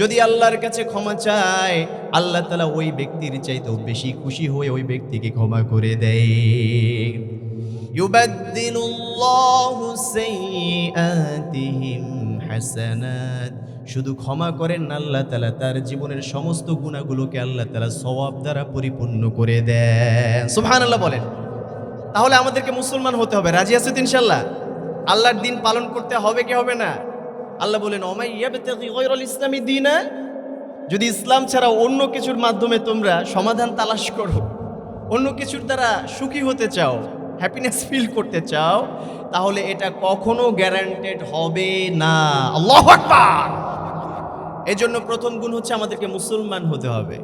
যদি আল্লাহর কাছে ক্ষমা চায়, আল্লাহ তাআলা ওই ব্যক্তির চাইতেও বেশি খুশি হয়ে ওই ব্যক্তিকে ক্ষমা করে দেয়। ইউবাদদিলুল্লাহু সাইয়্যাতিহিম হাসানাত। শুধু ক্ষমা করেন না, আল্লাহ তাআলা তার জীবনের সমস্ত গুনাহগুলোকে আল্লাহ তাআলা সওয়াব দ্বারা পরিপূর্ণ করে দেন। সুবহানাল্লাহ বলেন। তাহলে আমাদেরকে মুসলমান হতে হবে। রাজি আছো তো ইনশাআল্লাহ? আল্লাহর দিন পালন করতে হবে কি হবে না? আল্লাহ বলেন, ওমাই ইয়াবতাগি গায়রাল ইসলামি দীনা, যদি ইসলাম ছাড়া অন্য কিছুর মাধ্যমে তোমরা সমাধান তালাশ করো, অন্য কিছুর দ্বারা সুখী হতে চাও, হ্যাপিনেস ফিল করতে চাও, তাহলে এটা কখনো গ্যারান্টেড হবে না। আল্লাহু আকবার। এজন্য প্রথম গুণ হচ্ছে আমাদেরকে মুসলমান হতে হবে।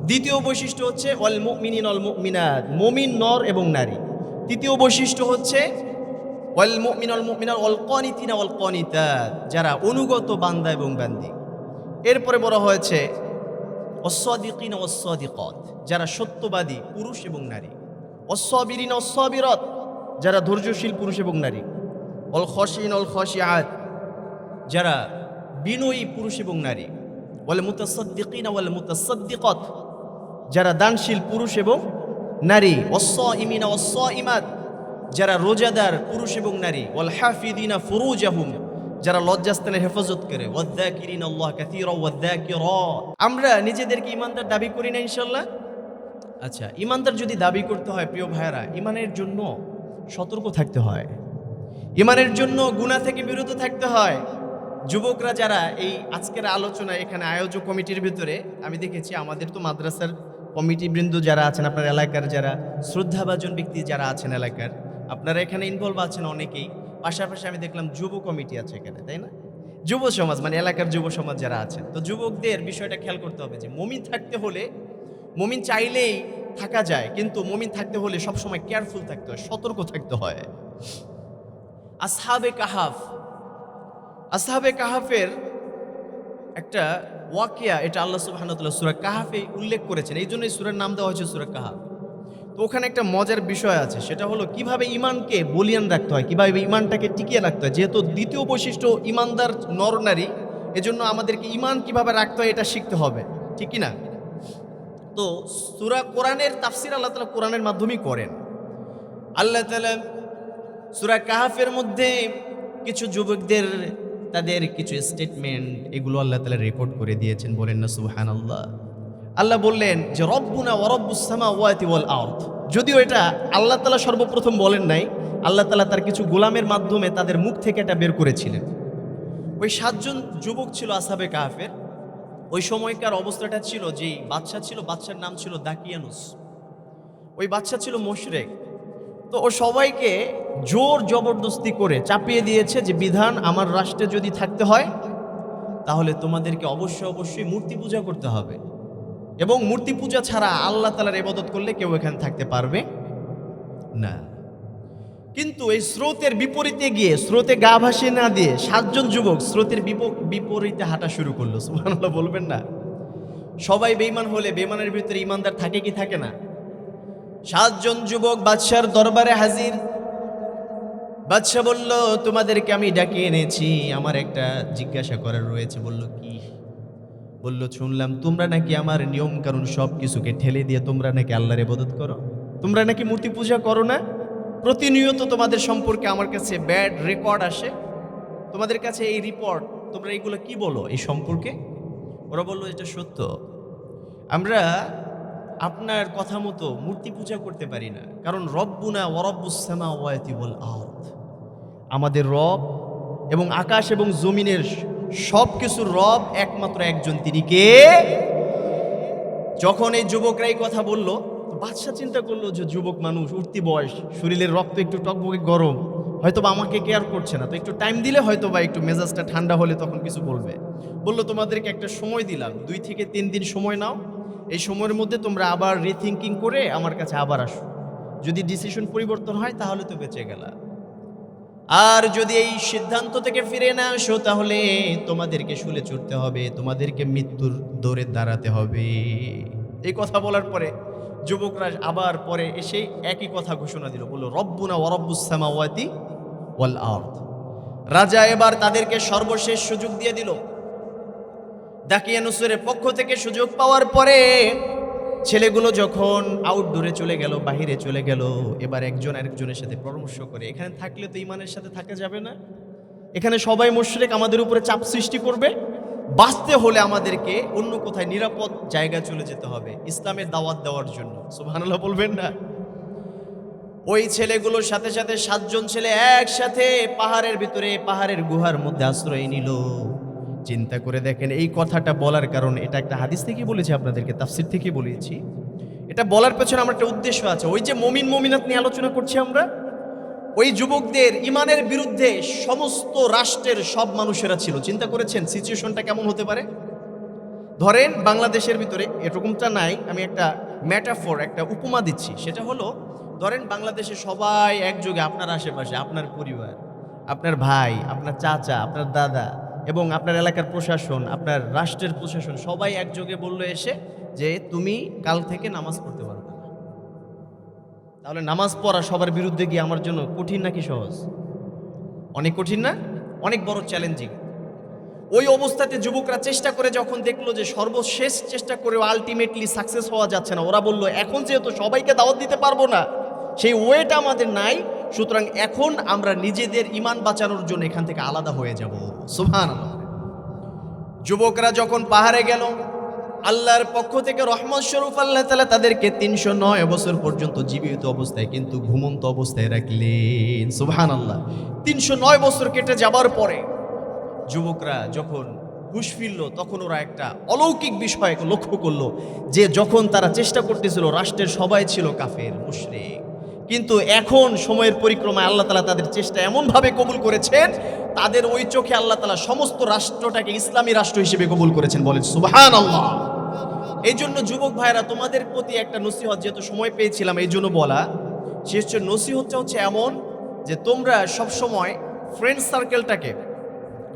দ্বিতীয় বৈশিষ্ট্য হচ্ছে ওয়াল মুমিনিন ওয়াল মুমিনাত, মুমিন নর এবং নারী। তৃতীয় বৈশিষ্ট্য হচ্ছে ওয়াল মুমিন ওয়াল মুমিনাত ওয়াল কানিতিনা ওয়াল কানিতাত, যারা অনুগত বান্দা এবং বান্দি। এরপরে বলা হয়েছে ওয়াস-সাদিকিনা ওয়াস-সাদিকাত, যারা সত্যবাদী পুরুষ এবং নারী। ওয়াস-সাবিরিনা ওয়াস-সাবিরাত, যারা ধৈর্যশীল পুরুষ এবং নারী। ওয়াল খাশিনা ওয়াল খাশিআত, যারা বিনয়ী পুরুষ এবং নারী। ওয়াল মুতাসাদ্দিকিনা ওয়াল মুতাসাদ্দিকাত, যারা দানশীল পুরুষ এবং নারী। ওয়াস-সাইমিনা ওয়াস-সাইমাত, যারা রোজাদার পুরুষ এবং নারী। ওয়াল হাফিদিনা ফুরুজাহুম, যারা লজ্জাস্থানের হেফাজত করে। ওয়ায-যাকিরিনা আল্লাহ কাসীরা ওয়ায-যাকিরাত। আমরা নিজেদেরকে ঈমানদার দাবি করি না ইনশাআল্লাহ? আচ্ছা, ঈমানদার যদি দাবি করতে হয় প্রিয় ভাইরা, ঈমানের জন্য সতর্ক থাকতে হয়, ঈমানের জন্য গুনাহ থেকে বিরত থাকতে হয়। যুবকরা যারা এই আজকের আলোচনা এখানে আয়োজক কমিটির ভিতরে আমি দেখেছি, আমাদের তো মাদ্রাসার কমিটিবৃন্দ যারা আছেন, আপনার এলাকার যারা শ্রদ্ধাভাজন ব্যক্তি যারা আছেন এলাকার, আপনারা এখানে ইনভলভ আছেন অনেকেই। পাশাপাশি আমি দেখলাম যুব কমিটি আছে এখানে, তাই না? যুব সমাজ মানে এলাকার যুব সমাজ যারা আছেন, তো যুবকদের বিষয়টা খেয়াল করতে হবে যে মুমিন থাকতে হলে, মুমিন চাইলেই থাকা যায়, কিন্তু মুমিন থাকতে হলে সবসময় কেয়ারফুল থাকতে হয়, সতর্ক থাকতে হয়। আসহাবে কাহাফ, আসহাবে কাহাফের একটা ওয়াকিয়া, এটা আল্লাহ সুবহানাহু ওয়া তাআলা সূরা কাহাফে উল্লেখ করেছেন, এই জন্য এই সূরার নাম দেওয়া হয়েছে সূরা কাহাফ। তো ওখানে একটা মজার বিষয় আছে, সেটা হলো কিভাবে ঈমানকে বলিয়ান রাখতে হয়, কিভাবে ঈমানটাকে টিকিয়ে রাখতে হয়। যেহেতু দ্বিতীয় বৈশিষ্ট্য ঈমানদার নর নারী, এজন্য আমাদেরকে ঈমান কিভাবে রাখতে হয় এটা শিখতে হবে, ঠিক কি না? তো সূরা কোরআনের তাফসীর আল্লাহ তাআলা কোরআনের মাধ্যমেই করেন। আল্লাহ তাআলা সূরা কাহাফের মধ্যে কিছু যুবকদের তাদের কিছু স্টেটমেন্ট, এগুলো আল্লাহ তাআলা রেকর্ড করে দিয়েছেন, বলেন না সুবহানাল্লাহ। আল্লাহ বললেন যে রব্বুনা ওয়া রব্বুস সামাওয়াতি ওয়াল আরদ। যদিও এটা আল্লাহ তাআলা সর্বপ্রথম বলেন নাই, আল্লাহ তাআলা তার কিছু গোলামের মাধ্যমে তাদের মুখ থেকে এটা বের করেছিলেন। ওই 7 জন যুবক ছিল আসহাবে কাহাফের। ওই সময়কার অবস্থাটা ছিল, যেই বাদশা ছিল, বাদশার নাম ছিল দাকিয়ানুস। ওই বাদশা ছিল মুশরিক। তো ও সবাইকে জোর জবরদস্তি করে চাপিয়ে দিয়েছে যে বিধান, আমার রাষ্ট্রে যদি থাকতে হয় তাহলে তোমাদেরকে অবশ্যই মূর্তি পূজা করতে হবে, এবং মূর্তি পূজা ছাড়া আল্লাহ তাআলার ইবাদত করলে কেউ এখানে থাকতে পারবে না। কিন্তু এই স্রোতের বিপরীতে গিয়ে, স্রোতে গা ভাসিয়ে না দিয়ে 7 জন যুবক স্রোতের বিপরীতে হাঁটা শুরু করলো। সুবহানাল্লাহ বলবেন না? সবাই বেঈমান হলে বেঈমানের ভিতরে ঈমানদার থাকে কি থাকে না? 7 জন যুবক বাদশার দরবারে হাজির। বাদশা বলল, তোমাদেরকে আমি ডাকিয়ে এনেছি, আমার একটা জিজ্ঞাসা করার রয়েছে। বলল কি? বলল, শুনলাম তোমরা নাকি আমার নিয়ম কানুন সব কিছুকে ঠেলে দিয়ে তোমরা নাকি আল্লাহর ইবাদত করো, তোমরা নাকি মূর্তি পূজা করো না, প্রতিনিয়ত তোমাদের সম্পর্কে আমার কাছে ব্যাড রেকর্ড আসে, তোমাদের কাছে এই রিপোর্ট, তোমরা এইগুলো কি বলো এই সম্পর্কে? ওরা বলল, এটা সত্য, আমরা আপনার কথা মতো মূর্তি পূজা করতে পারি না, কারণ রব্বুনা ওয়া রব্বুস সামাওয়াতি ওয়াল আরদ, আমাদের রব এবং আকাশ এবং জমিনের সব কিছুর রব একমাত্র একজন, তিনি কে? যখন এই যুবকরা এই কথা বলল, বাদশা চিন্তা করলো যে যুবক মানুষ, উঠতি বয়স, শরীরের রক্ত একটু টকবকে গরম, হয়তো বা আমাকে কেয়ার করছে না, তো একটু টাইম দিলে হয়তো বা একটু মেজাজটা ঠান্ডা হলে তখন কিছু বলবে। বললো, তোমাদেরকে একটা সময় দিলাম, 2 থেকে 3 দিন সময় নাও, এই সময়ের মধ্যে তোমরা আবার রিথিঙ্কিং করে আমার কাছে আবার আসো, যদি ডিসিশন পরিবর্তন হয় তাহলে তো বেঁচে গেলা, আর যদি এই সিদ্ধান্ত থেকে ফিরে না আসো তাহলে তোমাদেরকে শুলে চড়তে হবে, তোমাদেরকে মৃত্যুর দৌড়ে দাঁড়াতে হবে। এই কথা বলার পরে যুবকরা আবার পরে এসে একই কথা ঘোষণা দিল, বলল রব্বুনা ওয়া রব্বুস সামাওয়াতি ওয়াল আরদ। রাজা এবার তাদেরকে সর্বশেষ সুযোগ দিয়ে দিল। দাকিয়ানুসের পক্ষ থেকে সুযোগ পাওয়ার পরে ছেলেগুলো যখন আউটডোরে চলে গেল, বাহিরে চলে গেল, এবার একজন আরেকজনের সাথে পরামর্শ করে, এখানে থাকলে তো ইমানের সাথে থাকা যাবে না, এখানে সবাই মুশরিক, আমাদের উপরে চাপ সৃষ্টি করবে, বাঁচতে হলে আমাদেরকে অন্য কোথায় নিরাপদ জায়গায় চলে যেতে হবে ইসলামের দাওয়াত দেওয়ার জন্য। সুবহানাল্লাহ বলবেন না? ওই ছেলেগুলোর সাথে সাথে 7 জন ছেলে একসাথে পাহাড়ের ভিতরে, পাহাড়ের গুহার মধ্যে আশ্রয় নিল। চিন্তা করে দেখেন, এই কথাটা বলার কারণ, এটা একটা হাদিস থেকে বলেছি আপনাদেরকে, তাফসীর থেকে বলেছি। এটা বলার পেছনে আমার একটা উদ্দেশ্য আছে। ওই যে মুমিন মুমিনাত নিয়ে আলোচনা করছি আমরা, ওই যুবকদের ইমানের বিরুদ্ধে সমস্ত রাষ্ট্রের সব মানুষেরা ছিল। চিন্তা করেছেন সিচুয়েশনটা কেমন হতে পারে? ধরেন বাংলাদেশের ভিতরে এরকমটা নাই, আমি একটা মেটাফর, একটা উপমা দিচ্ছি। সেটা হলো, ধরেন বাংলাদেশে সবাই একযোগে, আপনার আশেপাশে আপনার পরিবার, আপনার ভাই, আপনার চাচা, আপনার দাদা এবং আপনার এলাকার প্রশাসন, আপনার রাষ্ট্রের প্রশাসন সবাই একযোগে বললো এসে যে তুমি কাল থেকে নামাজ পড়তে পারবে না। তাহলে নামাজ পড়া সবার বিরুদ্ধে গিয়ে আমার জন্য কঠিন নাকি সহজ? অনেক কঠিন না? অনেক বড় চ্যালেঞ্জিং। ওই অবস্থাতে যুবকরা চেষ্টা করে যখন দেখলো যে সর্বশেষ চেষ্টা করেও আলটিমেটলি সাকসেস হওয়া যাচ্ছে না, ওরা বলল এখন যেহেতু সবাইকে দাওয়াত দিতে পারবো না, সেই ওয়েটা আমাদের নাই, সুতরাং এখন আমরা নিজেদের ঈমান বাঁচানোর জন্য এখান থেকে আলাদা হয়ে যাব। সুবহানাল্লাহ। যুবকরা যখন পাহাড়ে গেল, আল্লাহর পক্ষ থেকে রহমত স্বরূপ আল্লাহ তাআলা তাদেরকে 309 বছর পর্যন্ত জীবিত অবস্থায় কিন্তু ঘুমন্ত অবস্থায় রাখলেন। সুবহানাল্লাহ। 309 বছর কেটে যাবার পরে যুবকরা যখন হুঁশ ফিরল, তখন ওরা একটা অলৌকিক বিষয় লক্ষ্য করলো, যে যখন তারা চেষ্টা করতেছিল রাষ্ট্রের সবাই ছিল কাফের মুশরিক, কিন্তু এখন সময়ের পরিক্রমায় আল্লাহ তাআলা তাদের চেষ্টা এমনভাবে কবুল করেছেন, তাদের ওই চোখে আল্লাহ তাআলা সমস্ত রাষ্ট্রটাকে ইসলামী রাষ্ট্র হিসেবে কবুল করেছেন। বলেন সুবহানাল্লাহ। এই জন্য যুবক ভাইরা, তোমাদের প্রতি একটা নসিহত, যেহেতু সময় পেয়েছিলাম এই জন্য বলা, সে হচ্ছে নসিহতটা হচ্ছে এমন যে তোমরা সবসময় ফ্রেন্ড সার্কেলটাকে,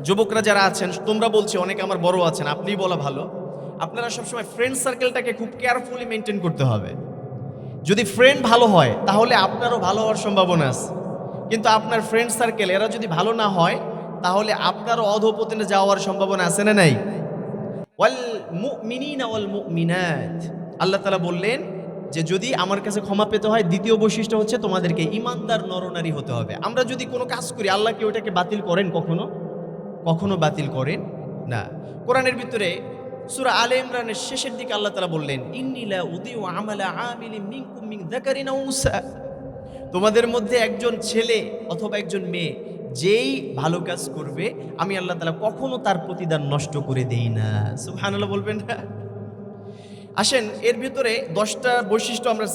যুবকরা যারা আছেন তোমরা, বলছি অনেকে আমার বড় আছেন, আপনিই বলা ভালো, আপনারা সবসময় ফ্রেন্ড সার্কেলটাকে খুব কেয়ারফুলি মেনটেন করতে হবে। যদি ফ্রেন্ড ভালো হয় তাহলে আপনারও ভালো হওয়ার সম্ভাবনা আছে, কিন্তু আপনার ফ্রেন্ড সার্কেল এরা যদি ভালো না হয় তাহলে আপনারও অধঃপতনে যাওয়ার সম্ভাবনা আছে না নাই? ওয়াল মুমিনিনা ওয়াল মুমিনাত, আল্লাহ তাআলা বললেন যে যদি আমার কাছে ক্ষমা পেতে হয়, দ্বিতীয় বৈশিষ্ট্য হচ্ছে তোমাদেরকে ইমানদার নরনারী হতে হবে। আমরা যদি কোনো কাজ করি, আল্লাহ কি ওটাকে বাতিল করেন? কখনো বাতিল করেন না। কোরআনের ভিতরে সূরা আলে ইমরানের শেষের দিকে আল্লাহ তাআলা বললেন, ইন্নী লা উযিউ আমালা আমিলিন মিনকুম মিন যাকারিন আও উনসা, তোমাদের মধ্যে একজন ছেলে অথবা একজন মেয়ে যেই ভালো কাজ করবে, আমি আল্লাহ তাআলা কখনো তার প্রতিদান নষ্ট করে দেই না। সুবহানাল্লাহ বলবেন না? আসেন, এর ভিতরে 10টা বৈশিষ্ট্য আমরা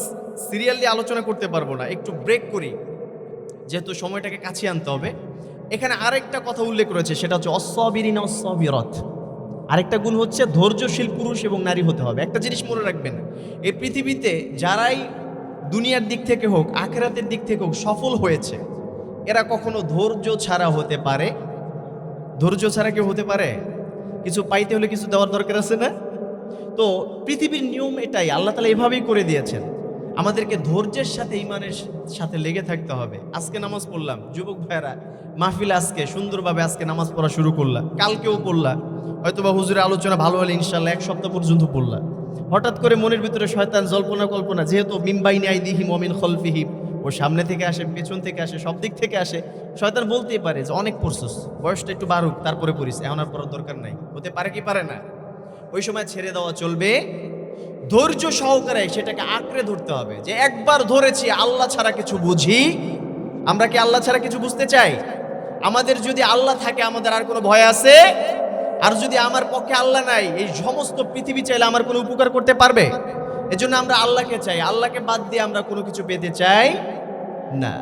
সিরিয়ালি আলোচনা করতে পারবো না, একটু ব্রেক করি, যেহেতু সময়টাকে কাছে আনতে হবে। এখানে আরেকটা কথা উল্লেখ রয়েছে, সেটা হচ্ছে অস-সাবিরিনা ওয়াস-সাবিরাত। আরেকটা গুণ হচ্ছে ধৈর্যশীল পুরুষ এবং নারী হতে হবে। একটা জিনিস মনে রাখবেন, এই পৃথিবীতে যারাই দুনিয়ার দিক থেকে হোক, আখিরাতের দিক থেকে হোক সফল হয়েছে, এরা কখনো ধৈর্য ছাড়া হতে পারে? ধৈর্য ছাড়া কেউ হতে পারে? কিছু পাইতে হলে কিছু দেওয়ার দরকার আছে না? তো পৃথিবীর নিয়ম এটাই, আল্লাহ তাআলা এভাবেই করে দিয়েছেন। আমাদেরকে ধৈর্যের সাথে ঈমানের সাথে লেগে থাকতে হবে। আজকে নামাজ পড়লাম, যুবক ভাইরা মাহফিলে আজকে সুন্দরভাবে আজকে নামাজ পড়া শুরু করলাম, কালকেও পড়লা, হয়তোবা হুজুরের আলোচনা ভালো হলে ইনশাআল্লাহ 1 সপ্তাহ পর্যন্ত পড়লা। হঠাৎ করে মনের ভিতরে শয়তান জল্পনা কল্পনা, যেহেতু মিম্বাইনি আইদিহিম ওয়া মিন খলফিহিম, ও সামনে থেকে আসে, পেছন থেকে আসে, সব দিক থেকে আসে, শয়তান বলতেই পারে যে অনেক পড়ছস, বয়সটা একটু বাড়ুক তারপরে পড়িস, এখন আর পড়ার দরকার নাই। হতে পারে কি পারে না? ওই সময় ছেড়ে দেওয়া চলবে, ধৈর্য সহকারে সেটাকে আঁকড়ে ধরতে হবে, যে একবার ধরেছি, আল্লাহ ছাড়া কিছু বুঝি। আমরা কি আল্লাহ ছাড়া কিছু বুঝতে চাই? আমাদের যদি আল্লাহ থাকে, আমাদের আর কোনো ভয় আছে? আর যদি আমার পক্ষে আল্লাহ নাই, এই সমস্ত পৃথিবী চাইলে আমার কোনো উপকার করতে পারবে? এজন্য আমরা আল্লাহকে চাই, আল্লাহকে বাদ দিয়ে আমরা কোনো কিছু পেতে চাই না।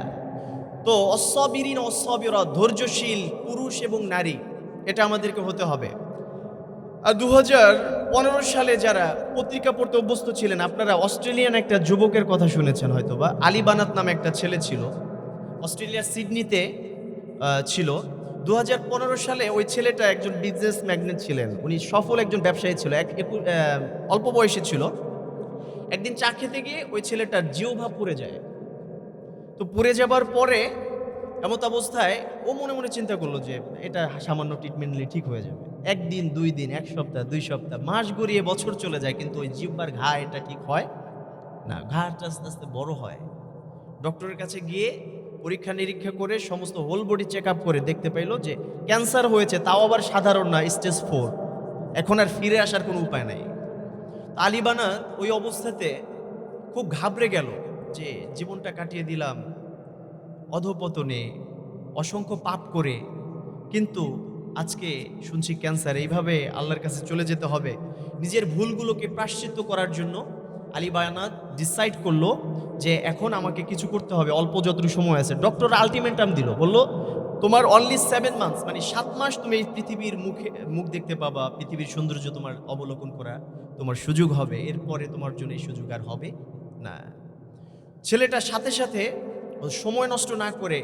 তো অস-সাবিরিন ওয়াস-সাবিরাত, ধৈর্যশীল পুরুষ এবং নারী, এটা আমাদেরকে হতে হবে। আর 2015 সালে যারা পত্রিকা পড়তে অভ্যস্ত ছিলেন, আপনারা অস্ট্রেলিয়ান একটা যুবকের কথা শুনেছেন হয়তোবা, আলী বানাত নামে একটা ছেলে ছিল, অস্ট্রেলিয়ার সিডনিতে ছিল। 2015 সালে ওই ছেলেটা একজন বিজনেস ম্যাগনেট ছিলেন, উনি সফল একজন ব্যবসায়ী ছিল, অল্প বয়সী ছিল। একদিন চা খেতে গিয়ে ওই ছেলেটার জিহ্বা পুড়ে যায়। তো পুড়ে যাবার পরে এমত অবস্থায় ও মনে মনে চিন্তা করলো যে এটা সামান্য ট্রিটমেন্ট নিলে ঠিক হয়ে যাবে। একদিন, 2 দিন, 1 সপ্তাহ, 2 সপ্তাহ, মাস গড়িয়ে বছর চলে যায়, কিন্তু ওই জিহ্বার ঘা এটা ঠিক হয় না। ঘাটা আস্তে আস্তে বড় হয়। ডক্টরের কাছে গিয়ে পরীক্ষা নিরীক্ষা করে সমস্ত হোল বডি চেক আপ করে দেখতে পাইলো যে ক্যান্সার হয়েছে, তাও আবার সাধারণ না, স্টেজ 4। এখন আর ফিরে আসার কোনো উপায় নাই। আলী বানাত ওই অবস্থাতে খুব ঘাবড়ে গেল যে জীবনটা কাটিয়ে দিলাম অধপতনে, অসংখ্য পাপ করে, কিন্তু আজকে শুনছি ক্যান্সার, এইভাবে আল্লাহর কাছে চলে যেতে হবে। নিজের ভুলগুলোকে প্রায়শ্চিত্ত করার জন্য আলী বানাত ডিসাইড করলো যে এখন আমাকে কিছু করতে হবে, অল্প যতটুকু সময় আছে। ডক্টর আলটিমেটাম দিল, বললো তোমার অনলি 7 মান্থস, মানে 7 মাস তুমি এই পৃথিবীর মুখ দেখতে পাবা, পৃথিবীর সৌন্দর্য তোমার অবলোকন করা তোমার সুযোগ হবে, এরপরে তোমার জন্য এই সুযোগ আর হবে না। ছেলেটা সাথে সাথে সময় নষ্ট না করে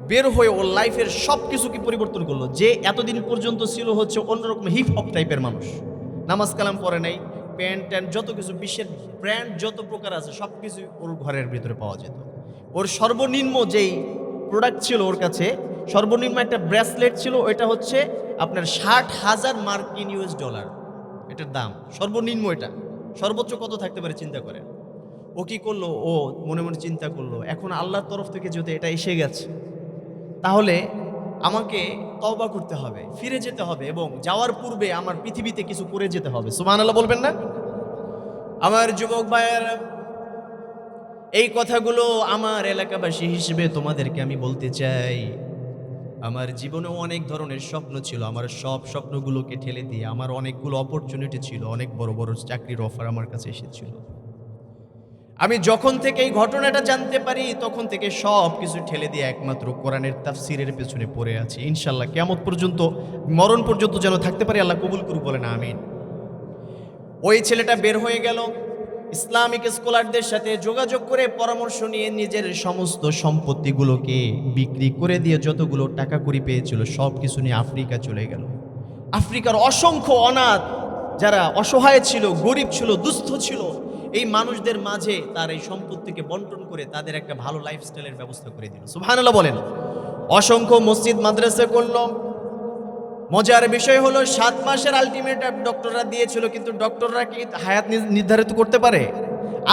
বের হয়ে ওর লাইফের সব কিছুকে পরিবর্তন করলো। যে এতদিন পর্যন্ত ছিল হচ্ছে অন্যরকম হিপ হপ টাইপের মানুষ, নামাজ কালাম পড়ে নাই, প্যান্ট ট্যান্ট যত কিছু বিশ্বের ব্র্যান্ড যত প্রকার আছে সব কিছু ওর ঘরের ভিতরে পাওয়া যেত। ওর সর্বনিম্ন যেই প্রোডাক্ট ছিল ওর কাছে, সর্বনিম্ন একটা ব্রেসলেট ছিল, ওইটা হচ্ছে আপনার 60,000 মার্কিন ইউএস ডলার এটার দাম, সর্বনিম্ন। এটা সর্বোচ্চ কত থাকতে পারে চিন্তা করেন। ও কি করলো, ও মনে মনে চিন্তা করলো এখন আল্লাহর তরফ থেকে যদি এটা এসে গেছে তাহলে আমাকে তওবা করতে হবে, ফিরে যেতে হবে, এবং যাওয়ার পূর্বে আমার পৃথিবীতে কিছু করে যেতে হবে। সুবহানাল্লাহ বলবেন না? আমার যুবক ভাইয়েরা, এই কথাগুলো আমার এলাকাবাসী হিসেবে তোমাদেরকে আমি বলতে চাই। আমার জীবনেও অনেক ধরনের স্বপ্ন ছিল, আমার সব স্বপ্নগুলোকে ঠেলে দিয়ে আমার অনেকগুলো অপরচুনিটি ছিল, অনেক বড় বড় চাকরির অফার আমার কাছে এসেছিল। আমি যখন থেকে এই ঘটনাটা জানতে পারি তখন থেকে সব কিছু ঠেলে দিয়ে একমাত্র কোরআনের তাফসিরের পেছনে পড়ে আছি। ইনশাল্লাহ কিয়ামত পর্যন্ত, মরণ পর্যন্ত যেন থাকতে পারি, আল্লাহ কবুল করুক, বলেন আমিন। ওই ছেলেটা বের হয়ে গেল, ইসলামিক স্কলারদের সাথে যোগাযোগ করে পরামর্শ নিয়ে নিজের সমস্ত সম্পত্তিগুলোকে বিক্রি করে দিয়ে যতগুলো টাকা কড়ি পেয়েছিল সব কিছু নিয়ে আফ্রিকা চলে গেল। আফ্রিকার অসংখ্য অনাথ যারা অসহায় ছিল, গরিব ছিল, দুস্থ ছিল, এই মানুষদের মাঝে তার এই সম্পত্তিকে বন্টন করে তাদের একটা ভালো লাইফস্টাইলের ব্যবস্থা করে দিল। সুবহানাল্লাহ বলেন। অসংখ্য মসজিদ মাদ্রাসা করল। মজার বিষয় হলো 7 মাসের আলটিমেটাম ডক্টররা দিয়েছিল, কিন্তু ডক্টররা কি হায়াত নির্ধারিত করতে পারে?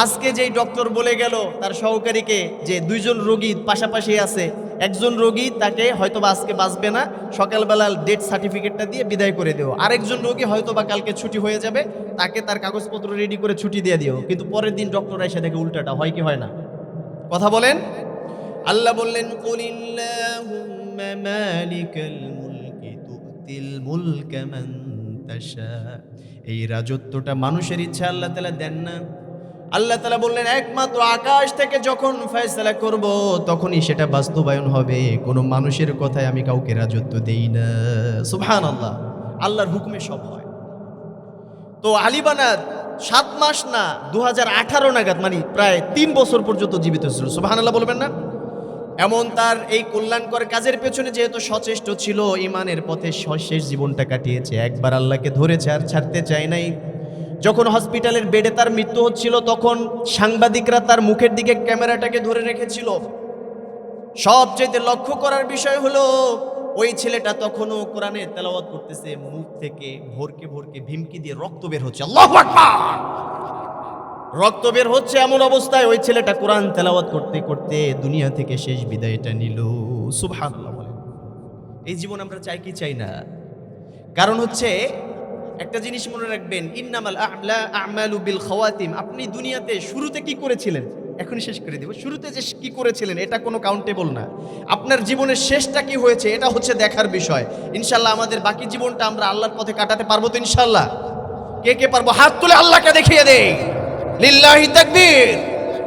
আজকে যেই ডক্টর বলে গেল তার সহকারীকে যে 2 জন রোগী পাশাপাশি আছে, একজন রোগী তাকে হয়তোবা আজকে বাঁচবে না, সকালবেলা ডেথ সার্টিফিকেটটা দিয়ে বিদায় করে দিও, আরেকজন রোগী হয়তোবা কালকে ছুটি হয়ে যাবে, তাকে তার কাগজপত্র রেডি করে ছুটি দিয়ে দিও, কিন্তু পরের দিন ডক্টর এসে দেখে উল্টাটা হয় কি হয় না? কথা বলেন। আল্লাহ বললেন কুলিল্লাহুম্মা মালিকাল মুলকি তুতিল মুলকা মান তাশা। এই রাজত্বটা মানুষের ইচ্ছা আল্লাহ তাআলা দেন না। আল্লাহ তাআলা বললেন একমাত্র আকাশ থেকে যখন ফয়সালা করব তখনই সেটা বাস্তবায়ন হবে, কোনো মানুষের কথায় আমি কাউকে রাজত্ব দেই না। সুবহানাল্লাহ, আল্লাহর হুকুমে সব হয়। তো আলী বানাত 7 মাস না 2018 নাগাদ, মানে প্রায় 3 বছর পর্যন্ত জীবিত ছিল। সুবহানাল্লাহ বলবেন না? এমন তার এই কল্যাণকর কাজের পেছনে যেহেতু সচেষ্ট ছিল, ইমানের পথে শেষ জীবনটা কাটিয়েছে, একবার আল্লাহকে ধরেছে আর ছাড়তে চায় নাই। যখন হসপিটালের বেডে তার মৃত্যু হচ্ছিল তখন সাংবাদিকরা তার মুখের দিকে ক্যামেরাটাকে ধরে রেখেছিল। সবচেয়ে লক্ষ্য করার বিষয় হলো ওই ছেলেটা তখনও কোরআনে তেলাওয়াত করতেছে, মুখ থেকে ভোরকে ভোরকে ভিমকি দিয়ে রক্ত বের হচ্ছে। আল্লাহু আকবার! রক্ত বের হচ্ছে এমন অবস্থায় ওই ছেলেটা কোরআন তেলাওয়াত করতে করতে দুনিয়া থেকে শেষ বিদায়টা নিল। সুবহানাল্লাহ বলেন। এই জীবন আমরা চাই কি চাই না? কারণ হচ্ছে একটা জিনিস মনে রাখবেন, ইন্নামাল আ'মালু বিল খাওয়াতিম। আপনি দুনিয়াতে শুরুতে কি করেছিলেন এখনই শেষ করে দেব, শুরুতে যে কি করেছিলেন এটা কোনো কাউন্টেবল না। আপনার জীবনের শেষটা কি হয়েছে এটা হচ্ছে দেখার বিষয়। ইনশাআল্লাহ আমাদের বাকি জীবনটা আমরা আল্লাহর পথে কাটাতে পারবো তো ইনশাআল্লাহ? কে কে পারবো? হাত তুলে আল্লাহকে দেখিয়ে দেই। লিল্লাহি তাকবীর।